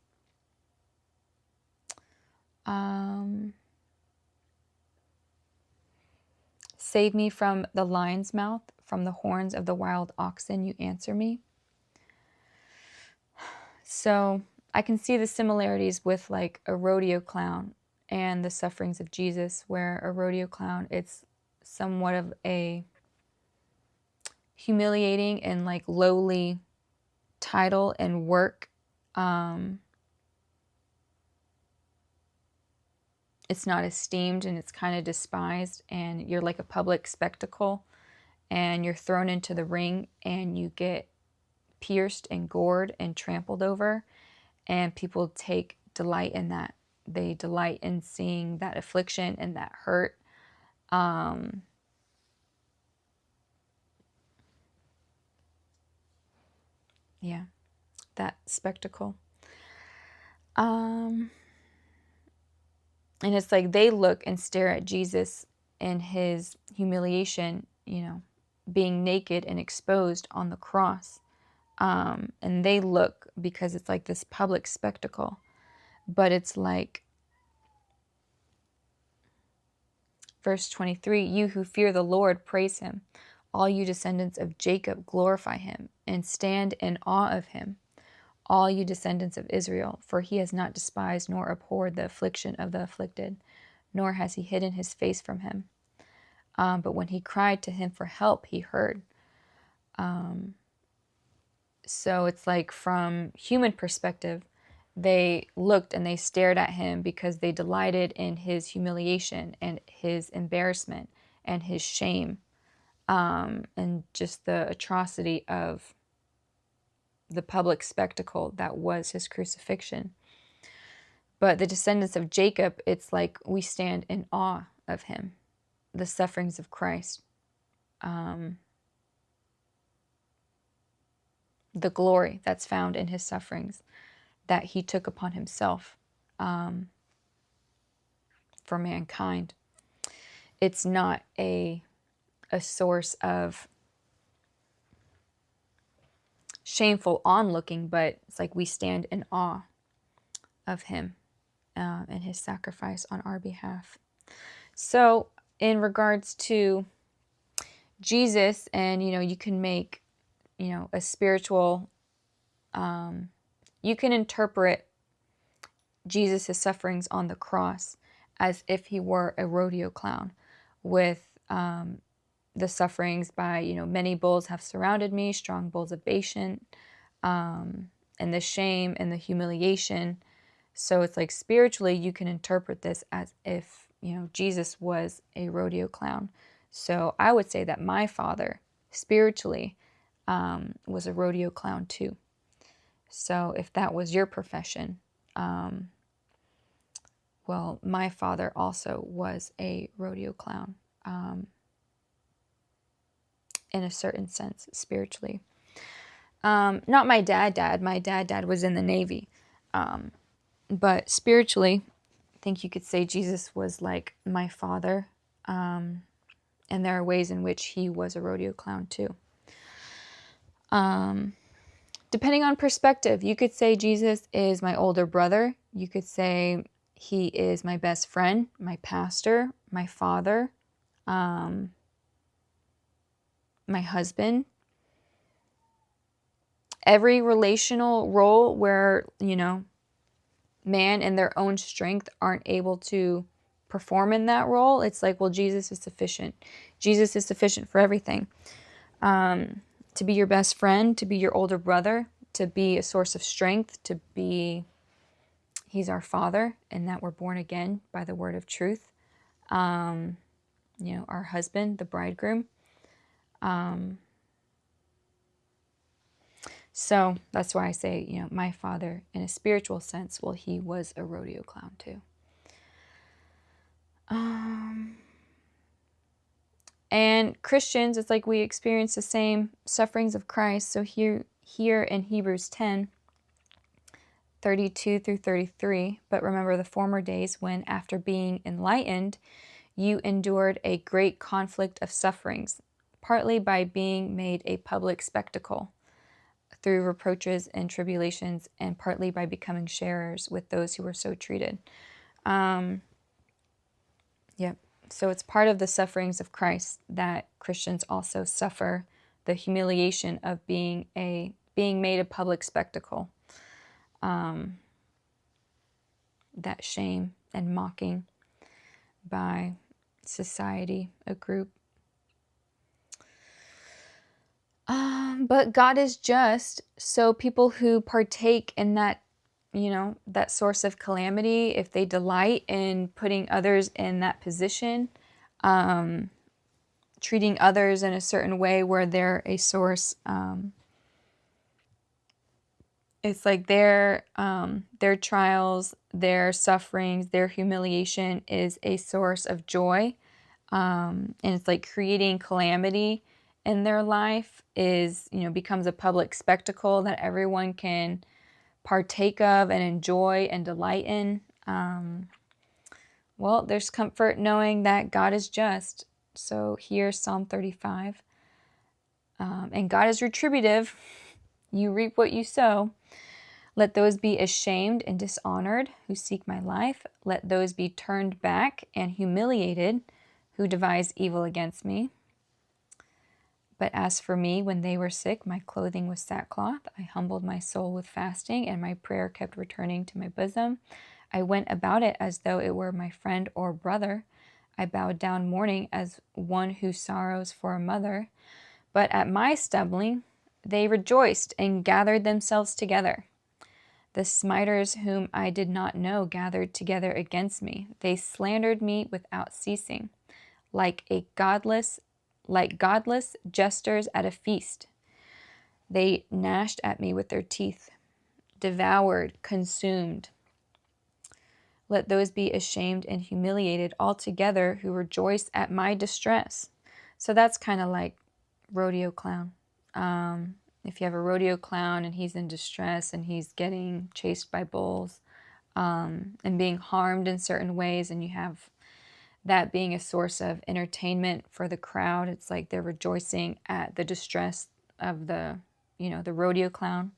Save me from the lion's mouth, from the horns of the wild oxen, you answer me. So I can see the similarities with like a rodeo clown and the sufferings of Jesus, where a rodeo clown, it's somewhat of a humiliating and like lowly title and work. It's not esteemed and it's kind of despised, and you're like a public spectacle, and you're thrown into the ring and you get pierced and gored and trampled over, and people take delight in that. They delight in seeing that affliction and that hurt. Yeah, that spectacle. And it's like they look and stare at Jesus in his humiliation, you know, being naked and exposed on the cross. And they look because it's like this public spectacle. But it's like, verse 23, you who fear the Lord, praise him. All you descendants of Jacob, glorify him and stand in awe of him. All you descendants of Israel, for he has not despised nor abhorred the affliction of the afflicted, nor has he hidden his face from him. But when he cried to him for help, he heard. So it's like from human perspective, they looked and they stared at him because they delighted in his humiliation and his embarrassment and his shame, and just the atrocity of the public spectacle that was his crucifixion. But the descendants of Jacob, it's like we stand in awe of him, the sufferings of Christ, the glory that's found in his sufferings that he took upon himself for mankind. It's not a source of shameful onlooking, but it's like we stand in awe of him and his sacrifice on our behalf. So in regards to Jesus, and you can make a spiritual, you can interpret Jesus' sufferings on the cross as if he were a rodeo clown, with the sufferings by, many bulls have surrounded me, strong bulls of Bashan, and the shame and the humiliation. So it's like spiritually, you can interpret this as if, Jesus was a rodeo clown. So I would say that my father, spiritually, was a rodeo clown too. So if that was your profession, well, my father also was a rodeo clown, in a certain sense, spiritually. Not my dad. My dad was in the Navy. But spiritually, I think you could say Jesus was like my father. And there are ways in which he was a rodeo clown too. Depending on perspective, you could say Jesus is my older brother. You could say he is my best friend, my pastor, my father, my husband. Every relational role where, man in their own strength aren't able to perform in that role, it's like, well, Jesus is sufficient. Jesus is sufficient for everything. To be your best friend, to be your older brother, to be a source of strength, he's our father, and that we're born again by the word of truth. Our husband, the bridegroom. So that's why I say, my father, in a spiritual sense, well, he was a rodeo clown too. And Christians, it's like we experience the same sufferings of Christ. So here in Hebrews 10, 32 through 33, but remember the former days when, after being enlightened, you endured a great conflict of sufferings, partly by being made a public spectacle through reproaches and tribulations, and partly by becoming sharers with those who were so treated. Yep. So it's part of the sufferings of Christ that Christians also suffer the humiliation of being made a public spectacle. That shame and mocking by society, a group. But God is just, so people who partake in that, that source of calamity, if they delight in putting others in that position, treating others in a certain way where they're a source, it's like their trials, their sufferings, their humiliation is a source of joy. And it's like creating calamity in their life becomes a public spectacle that everyone can partake of and enjoy and delight in. Well, there's comfort knowing that God is just. So here's Psalm 35. And God is retributive. You reap what you sow. Let those be ashamed and dishonored who seek my life. Let those be turned back and humiliated who devise evil against me. But as for me, when they were sick, my clothing was sackcloth. I humbled my soul with fasting, and my prayer kept returning to my bosom. I went about it as though it were my friend or brother. I bowed down mourning as one who sorrows for a mother. But at my stumbling, they rejoiced and gathered themselves together. The smiters whom I did not know gathered together against me. They slandered me without ceasing, like godless jesters at a feast. They gnashed at me with their teeth, devoured, consumed. Let those be ashamed and humiliated altogether who rejoice at my distress. So that's kind of like rodeo clown. If you have a rodeo clown and he's in distress and he's getting chased by bulls and being harmed in certain ways, and you have that being a source of entertainment for the crowd, it's like they're rejoicing at the distress of the rodeo clown.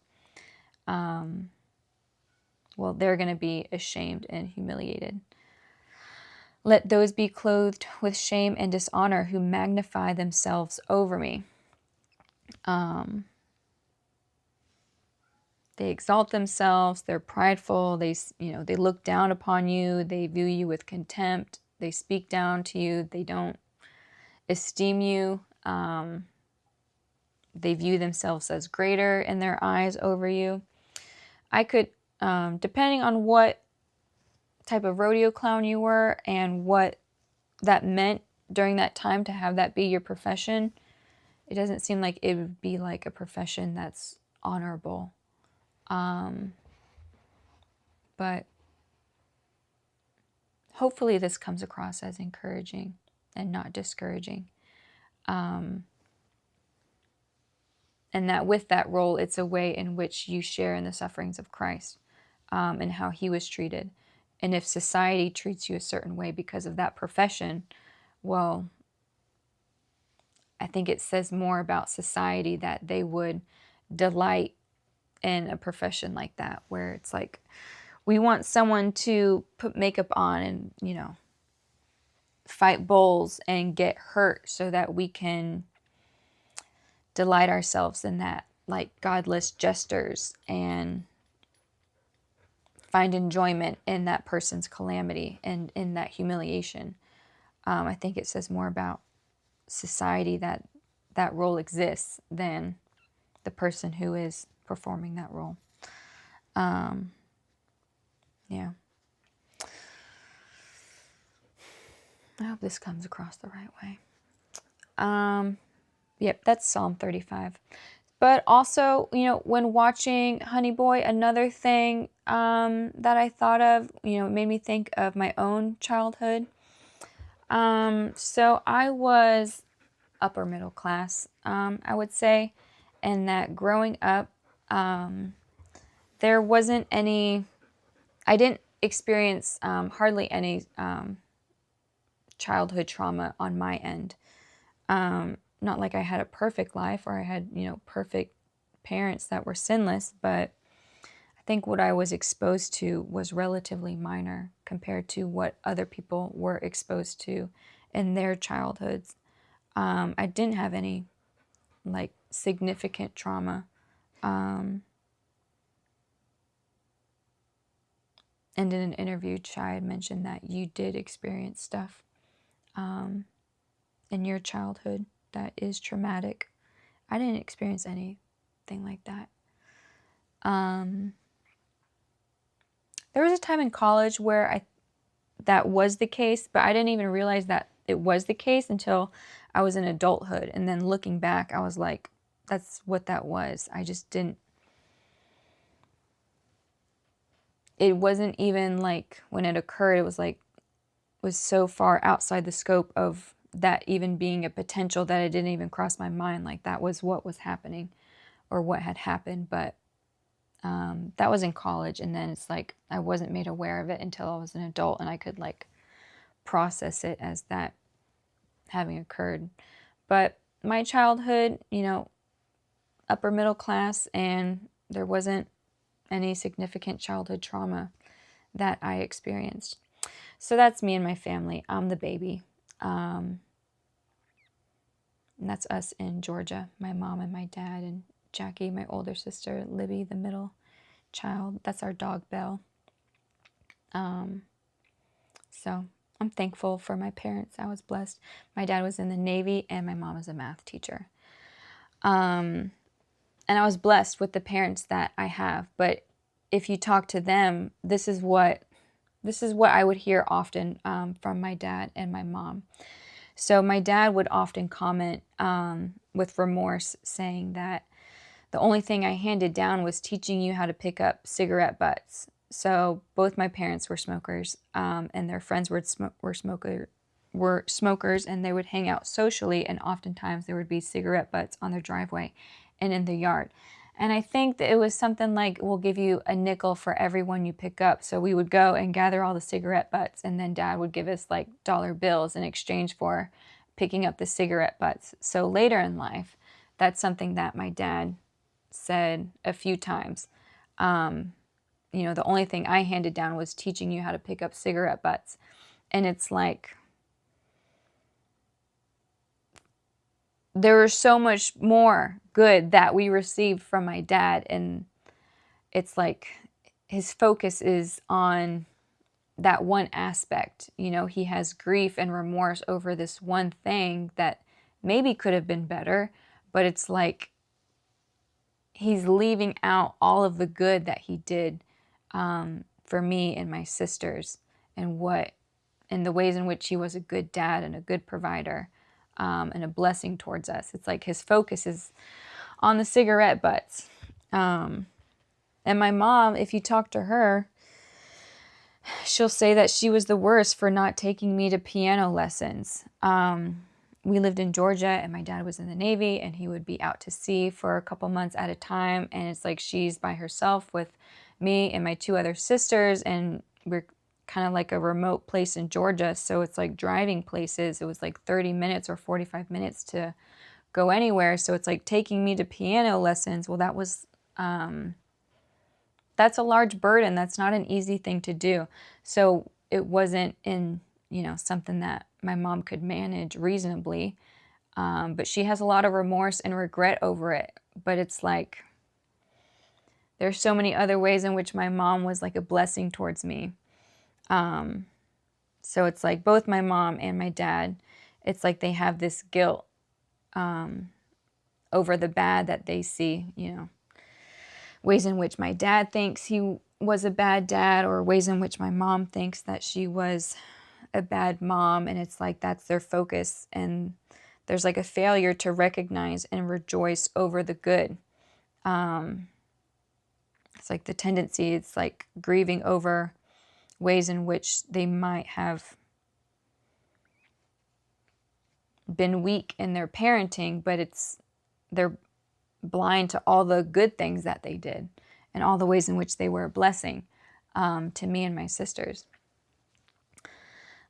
Well, they're going to be ashamed and humiliated. Let those be clothed with shame and dishonor who magnify themselves over me. They exalt themselves, they're prideful, they look down upon you, they view you with contempt, they speak down to you, they don't esteem you, they view themselves as greater in their eyes over you. I could, depending on what type of rodeo clown you were and what that meant during that time to have that be your profession, it doesn't seem like it would be like a profession that's honorable. But hopefully this comes across as encouraging and not discouraging. And that with that role, it's a way in which you share in the sufferings of Christ. and how he was treated. And if society treats you a certain way because of that profession, well, I think it says more about society that they would delight in a profession like that, where it's like, we want someone to put makeup on and, you know, fight bulls and get hurt so that we can delight ourselves in that, like godless jesters, and find enjoyment in that person's calamity and in that humiliation. I think it says more about society that that role exists than the person who is performing that role. Yeah. I hope this comes across the right way. Yep, that's Psalm 35. But also, you know, when watching Honey Boy, another thing that I thought of, you know, it made me think of my own childhood. So I was upper middle class, I would say, and that growing up, there wasn't any, I didn't experience hardly any childhood trauma on my end. Not like I had a perfect life or I had, you know, perfect parents that were sinless, but I think what I was exposed to was relatively minor compared to what other people were exposed to in their childhoods. I didn't have any like significant trauma. And in an interview, Shia had mentioned that you did experience stuff in your childhood that is traumatic. I didn't experience anything like that. There was a time in college where that was the case, but I didn't even realize that it was the case until I was in adulthood. And then looking back, I was like, that's what that was. I just didn't. It wasn't even like when it occurred, it was like, was so far outside the scope of that even being a potential that it didn't even cross my mind. Like that was what was happening or what had happened. But that was in college. And then it's like, I wasn't made aware of it until I was an adult and I could like process it as that having occurred. But my childhood, you know, upper middle class, and there wasn't any significant childhood trauma that I experienced. So that's me and my family. I'm the baby. And that's us in Georgia. My mom and my dad and Jackie, my older sister, Libby, the middle child. That's our dog, Belle. So I'm thankful for my parents. I was blessed. My dad was in the Navy and my mom is a math teacher. And I was blessed with the parents that I have. But if you talk to them, this is what I would hear often from my dad and my mom. So my dad would often comment with remorse, saying that the only thing I handed down was teaching you how to pick up cigarette butts. So both my parents were smokers, and their friends were smokers, and they would hang out socially, and oftentimes there would be cigarette butts on their driveway and in the yard. And I think that it was something like, we'll give you a nickel for every one you pick up. So we would go and gather all the cigarette butts, and then Dad would give us like dollar bills in exchange for picking up the cigarette butts. So later in life, that's something that my dad said a few times. You know, the only thing I handed down was teaching you how to pick up cigarette butts. And it's like, there was so much more good that we received from my dad. And it's like his focus is on that one aspect. You know, he has grief and remorse over this one thing that maybe could have been better, but it's like he's leaving out all of the good that he did for me and my sisters, and the ways in which he was a good dad and a good provider, and a blessing towards us. It's like his focus is on the cigarette butts. And my mom, if you talk to her, she'll say that she was the worst for not taking me to piano lessons. We lived in Georgia and my dad was in the Navy, and he would be out to sea for a couple months at a time. And it's like she's by herself with me and my 2 other sisters, and we're kind of like a remote place in Georgia, so it's like driving places. It was like 30 minutes or 45 minutes to go anywhere, so it's like taking me to piano lessons. Well, that's a large burden. That's not an easy thing to do. So it wasn't in, something that my mom could manage reasonably. But she has a lot of remorse and regret over it. But it's like, there's so many other ways in which my mom was like a blessing towards me. So it's like both my mom and my dad, it's like they have this guilt over the bad that they see, ways in which my dad thinks he was a bad dad, or ways in which my mom thinks that she was a bad mom. And it's like that's their focus. And there's like a failure to recognize and rejoice over the good. It's like the tendency, it's like grieving over ways in which they might have been weak in their parenting, but they're blind to all the good things that they did and all the ways in which they were a blessing to me and my sisters.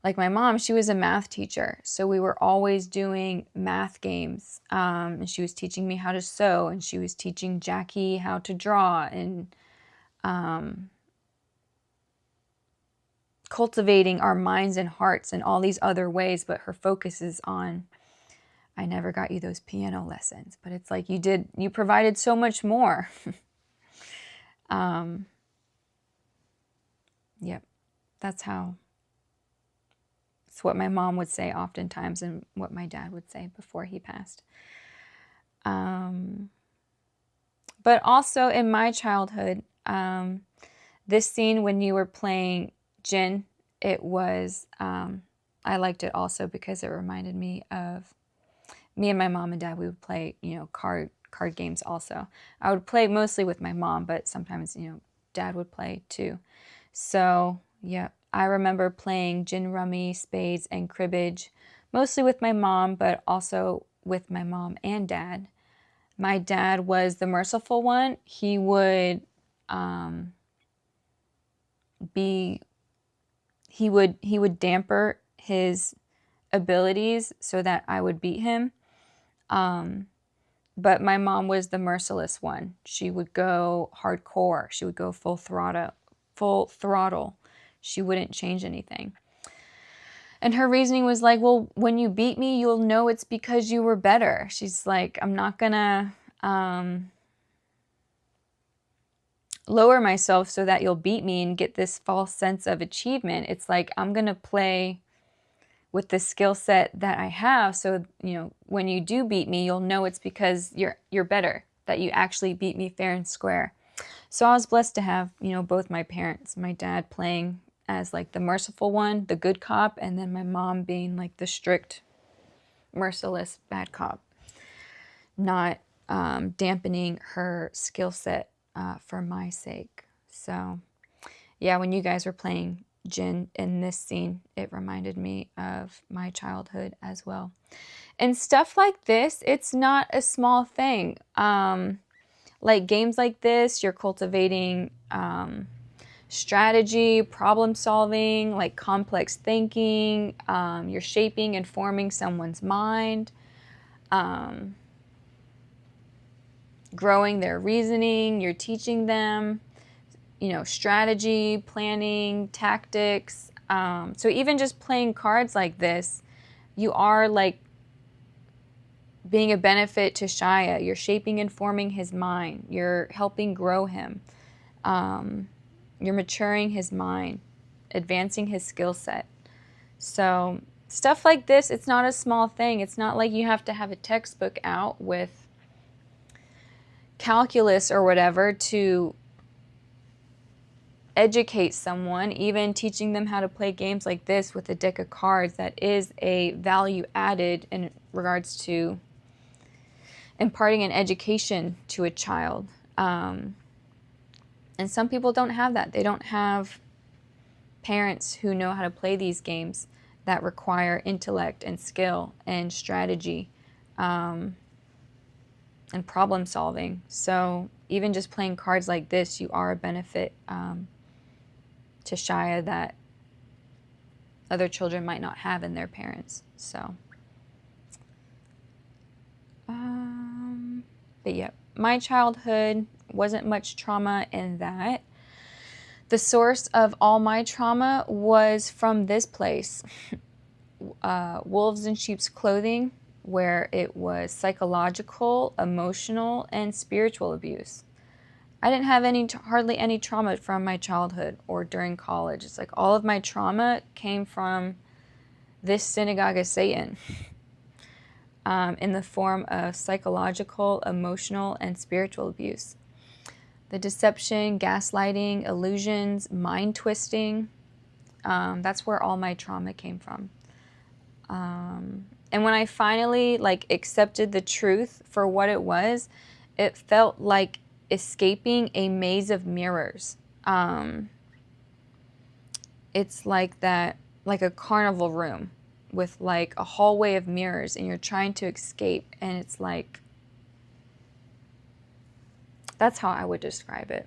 Like my mom, she was a math teacher, so we were always doing math games, and she was teaching me how to sew, and she was teaching Jackie how to draw, and cultivating our minds and hearts in all these other ways. But her focus is on, I never got you those piano lessons, but it's like you provided so much more. Yep, it's what my mom would say oftentimes, and what my dad would say before he passed. But also in my childhood, this scene when you were playing Jin, it was, I liked it also because it reminded me of me and my mom and dad. We would play, card games also. I would play mostly with my mom, but sometimes, dad would play too. So, yeah, I remember playing gin rummy, spades, and cribbage, mostly with my mom, but also with my mom and dad. My dad was the merciful one. He would he would damper his abilities so that I would beat him. But my mom was the merciless one. She would go hardcore. She would go full throttle. She wouldn't change anything. And her reasoning was like, well, when you beat me, you'll know it's because you were better. She's like, I'm not gonna lower myself so that you'll beat me and get this false sense of achievement. It's like, I'm gonna play with the skill set that I have, so when you do beat me, you'll know it's because you're better, that you actually beat me fair and square. So I was blessed to have both my parents, my dad playing as like the merciful one, the good cop, and then my mom being like the strict, merciless bad cop, not dampening her skill set for my sake. So yeah, when you guys were playing Jin in this scene, it reminded me of my childhood as well. And stuff like this, it's not a small thing. Like games like this, you're cultivating strategy, problem solving, like complex thinking. You're shaping and forming someone's mind, growing their reasoning. You're teaching them strategy, planning, tactics. So even just playing cards like this, you are like being a benefit to Shia. You're shaping and forming his mind. You're helping grow him. You're maturing his mind, advancing his skill set. So stuff like this, it's not a small thing. It's not like you have to have a textbook out with calculus or whatever to educate someone. Even teaching them how to play games like this with a deck of cards, that is a value added in regards to imparting an education to a child. And some people don't have that. They don't have parents who know how to play these games that require intellect and skill and strategy and problem solving. So even just playing cards like this, you are a benefit to Shia that other children might not have in their parents. So, but yeah, my childhood wasn't much trauma in that. The source of all my trauma was from this place, Wolves in Sheep's Clothing, where it was psychological, emotional, and spiritual abuse. I didn't have hardly any trauma from my childhood or during college. It's like all of my trauma came from this synagogue of Satan in the form of psychological, emotional, and spiritual abuse. The deception, gaslighting, illusions, mind twisting, that's where all my trauma came from. And when I finally accepted the truth for what it was, it felt like escaping a maze of mirrors. It's like a carnival room with a hallway of mirrors, and you're trying to escape, and it's that's how I would describe it.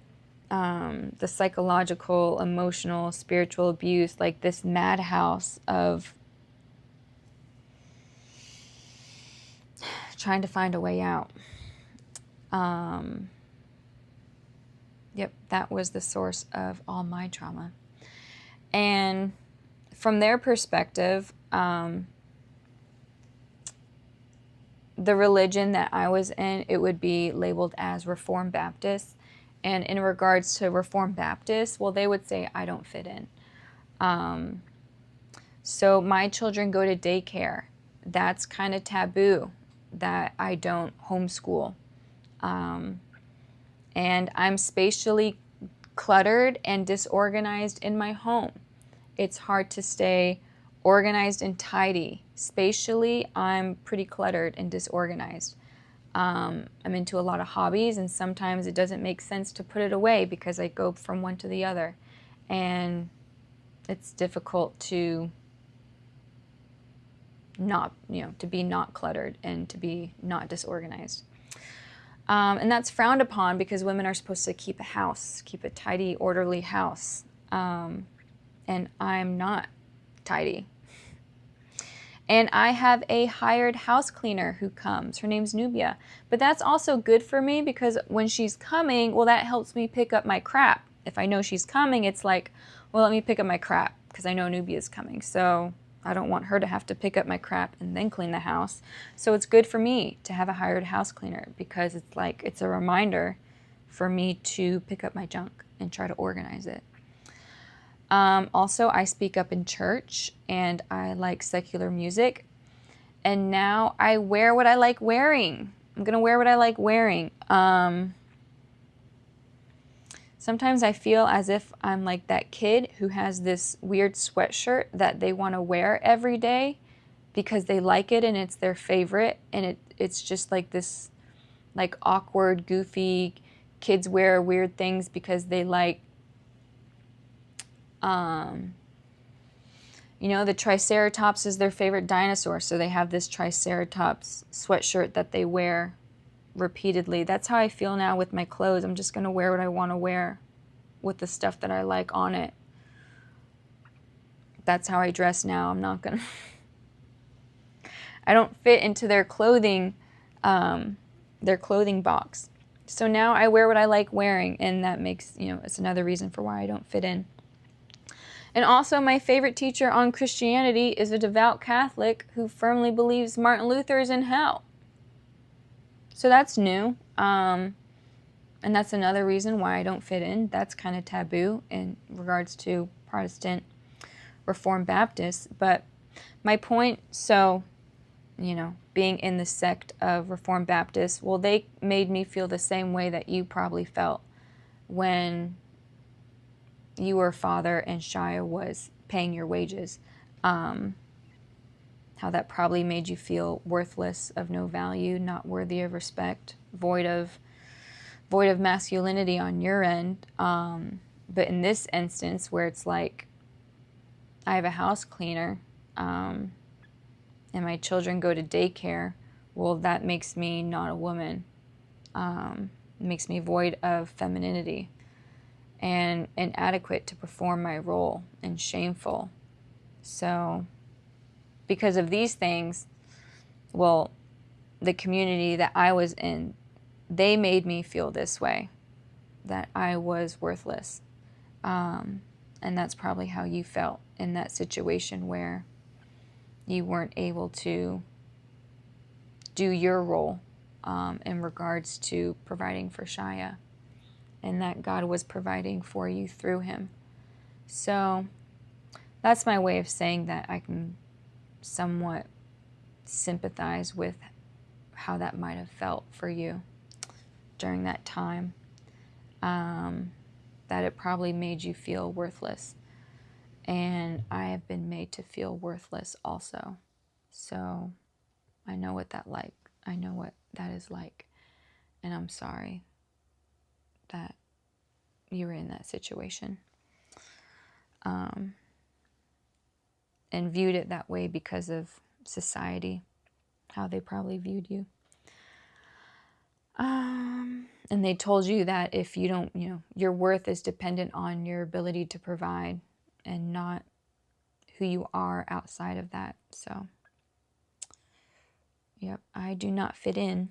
The psychological, emotional, spiritual abuse, this madhouse of trying to find a way out. Yep, that was the source of all my trauma. And from their perspective, the religion that I was in, it would be labeled as Reformed Baptist. And in regards to Reformed Baptist, well, they would say I don't fit in. So my children go to daycare. That's kind of taboo that I don't homeschool. And I'm spatially cluttered and disorganized in my home. It's hard to stay organized and tidy. Spatially, I'm pretty cluttered and disorganized. I'm into a lot of hobbies, and sometimes it doesn't make sense to put it away because I go from one to the other. And it's difficult to be not cluttered and to be not disorganized. And that's frowned upon because women are supposed to keep a tidy, orderly house. And I'm not tidy. And I have a hired house cleaner who comes. Her name's Nubia. But that's also good for me because when she's coming, well, that helps me pick up my crap. If I know she's coming, it's like, well, let me pick up my crap because I know Nubia's coming. So I don't want her to have to pick up my crap and then clean the house. So it's good for me to have a hired house cleaner because it's a reminder for me to pick up my junk and try to organize it. Also, I speak up in church, and I like secular music. And now I wear what I like wearing. I'm going to wear what I like wearing. Sometimes I feel as if I'm like that kid who has this weird sweatshirt that they want to wear every day because they like it and it's their favorite. And it's just like this awkward, goofy, kids wear weird things because they like the Triceratops is their favorite dinosaur, so they have this Triceratops sweatshirt that they wear repeatedly. That's how I feel now with my clothes. I'm just going to wear what I want to wear with the stuff that I like on it. That's how I dress now. I'm not going to... I don't fit into their clothing box. So now I wear what I like wearing, and that makes, it's another reason for why I don't fit in. And also, my favorite teacher on Christianity is a devout Catholic who firmly believes Martin Luther is in hell. So that's new. And that's another reason why I don't fit in. That's kind of taboo in regards to Protestant Reformed Baptists. But my point, being in the sect of Reformed Baptists, well, they made me feel the same way that you probably felt when you were a father and Shia was paying your wages. How that probably made you feel worthless, of no value, not worthy of respect, void of masculinity on your end. But in this instance, where it's like I have a house cleaner and my children go to daycare, well, that makes me not a woman. makes me void of femininity and inadequate to perform my role and shameful. So because of these things, well, the community that I was in, they made me feel this way, that I was worthless. And that's probably how you felt in that situation where you weren't able to do your role in regards to providing for Shia, and that God was providing for you through him. So that's my way of saying that I can somewhat sympathize with how that might have felt for you during that time. That it probably made you feel worthless. And I have been made to feel worthless also. So I know what I know what that is like. And I'm sorry that you were in that situation. And viewed it that way because of society, how they probably viewed you. And they told you that if you don't, your worth is dependent on your ability to provide and not who you are outside of that. So, yep, I do not fit in.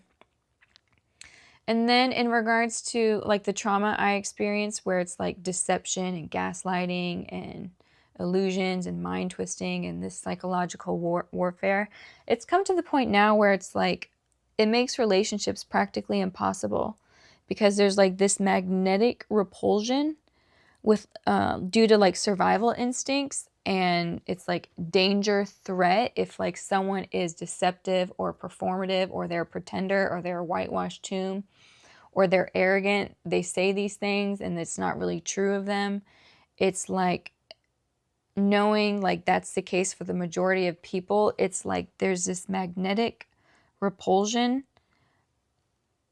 And then in regards to like the trauma I experienced, where it's like deception and gaslighting and illusions and mind twisting and this psychological warfare, it's come to the point now where it's like it makes relationships practically impossible because there's like this magnetic repulsion with due to like survival instincts, and it's like danger threat if like someone is deceptive or performative or they're a pretender or they're a whitewashed tomb or they're arrogant. They say these things and it's not really true of them. It's like knowing like that's the case for the majority of people, it's like there's this magnetic repulsion,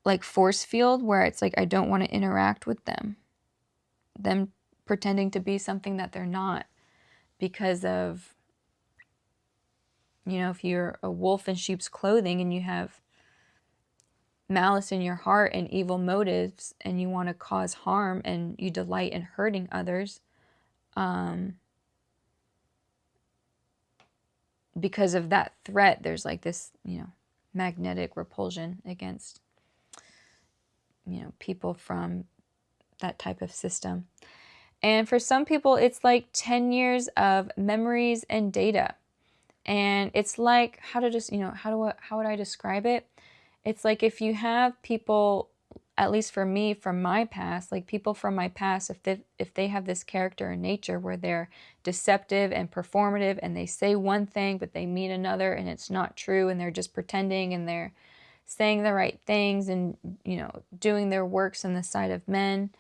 like force field, where it's like I don't want to interact with them pretending to be something that they're not, because of, if you're a wolf in sheep's clothing and you have malice in your heart and evil motives and you want to cause harm and you delight in hurting others, because of that threat, there's like this, magnetic repulsion against, people from that type of system. And for some people, it's like 10 years of memories and data. And it's like, how would I describe it? It's like if you have people, at least for me, from my past, like people from my past, if they have this character in nature where they're deceptive and performative and they say one thing, but they mean another and it's not true and they're just pretending and they're saying the right things and, doing their works in the sight of men.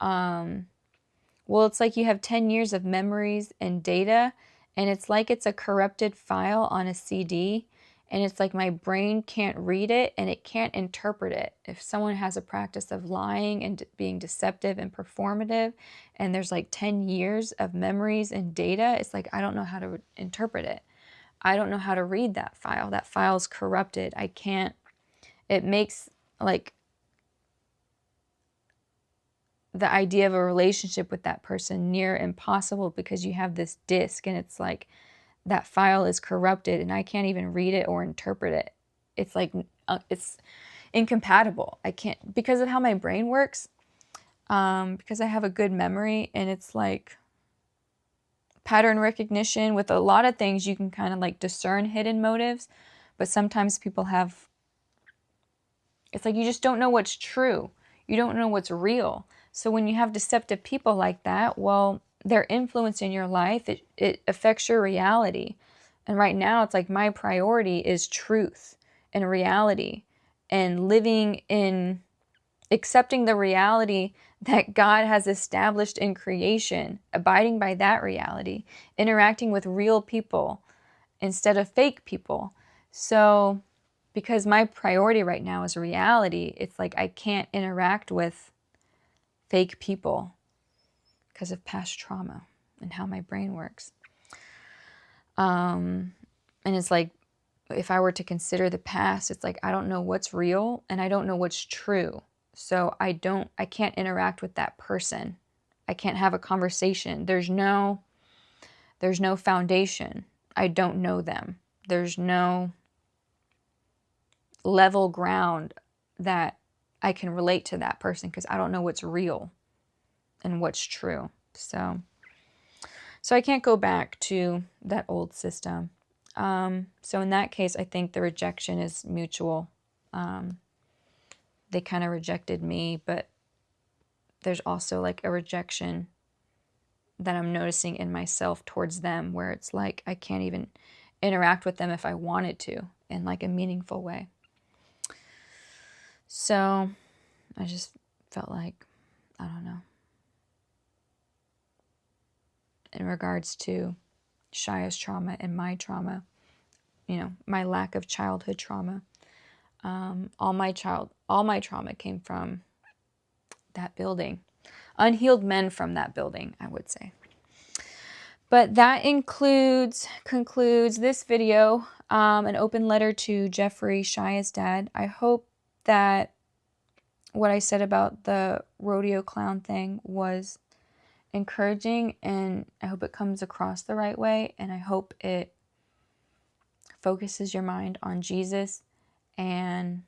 Well, it's like you have 10 years of memories and data, and it's like it's a corrupted file on a CD, and it's like my brain can't read it and it can't interpret it. If someone has a practice of lying and being deceptive and performative, and there's like 10 years of memories and data, it's like I don't know how to interpret it. I don't know how to read that file. That file's corrupted. I can't. It makes like the idea of a relationship with that person near impossible because you have this disk and it's like that file is corrupted and I can't even read it or interpret it. It's like, it's incompatible. I can't, because of how my brain works, because I have a good memory and it's like pattern recognition with a lot of things. You can kind of like discern hidden motives, but sometimes people have, it's like you just don't know what's true. You don't know what's real. So when you have deceptive people like that, well, their influence in your life, it affects your reality. And right now, it's like my priority is truth and reality and living in, accepting the reality that God has established in creation, abiding by that reality, interacting with real people instead of fake people. So because my priority right now is reality, it's like I can't interact with fake people because of past trauma and how my brain works. And it's like, if I were to consider the past, it's like I don't know what's real and I don't know what's true. So I can't interact with that person. I can't have a conversation. There's no foundation. I don't know them. There's no level ground that I can relate to that person because I don't know what's real and what's true. So I can't go back to that old system. So in that case, I think the rejection is mutual. They kind of rejected me, but there's also like a rejection that I'm noticing in myself towards them where it's like I can't even interact with them if I wanted to in like a meaningful way. So I just felt like, I don't know, in regards to Shia's trauma and my trauma, you know, my lack of childhood trauma, all my trauma came from that building. Unhealed men from that building, I would say. But that concludes this video, an open letter to Jeffrey, Shia's dad. I hope that what I said about the rodeo clown thing was encouraging, and I hope it comes across the right way, and I hope it focuses your mind on Jesus, and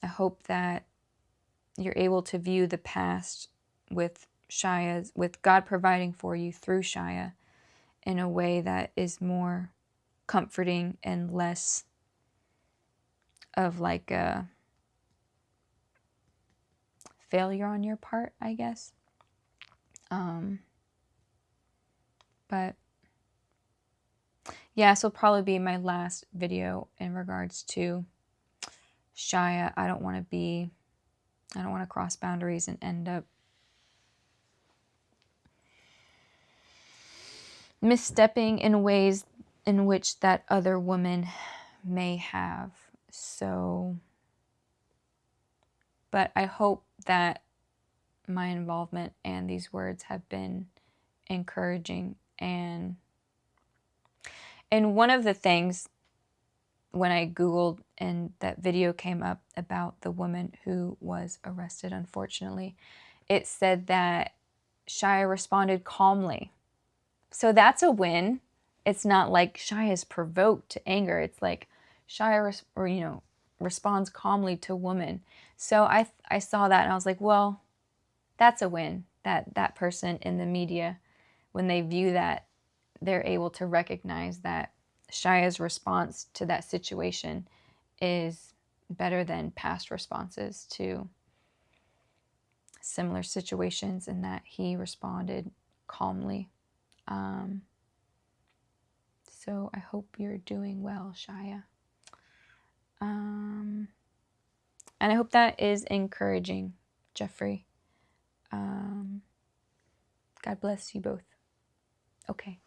I hope that you're able to view the past with God providing for you through Shia in a way that is more comforting and less of like a failure on your part, I guess. But yeah, this will probably be my last video in regards to Shia. I don't want to cross boundaries and end up misstepping in ways in which that other woman may have. So, but I hope that my involvement and these words have been encouraging. And one of the things when I Googled and that video came up about the woman who was arrested, unfortunately, it said that Shia responded calmly. So that's a win. It's not like Shia is provoked to anger. It's like Shia responds calmly to woman. So I saw that and I was like, well, that's a win. That person in the media, when they view that, they're able to recognize that Shia's response to that situation is better than past responses to similar situations, and that he responded calmly. So I hope you're doing well, Shia. And I hope that is encouraging, Jeffrey. God bless you both. Okay.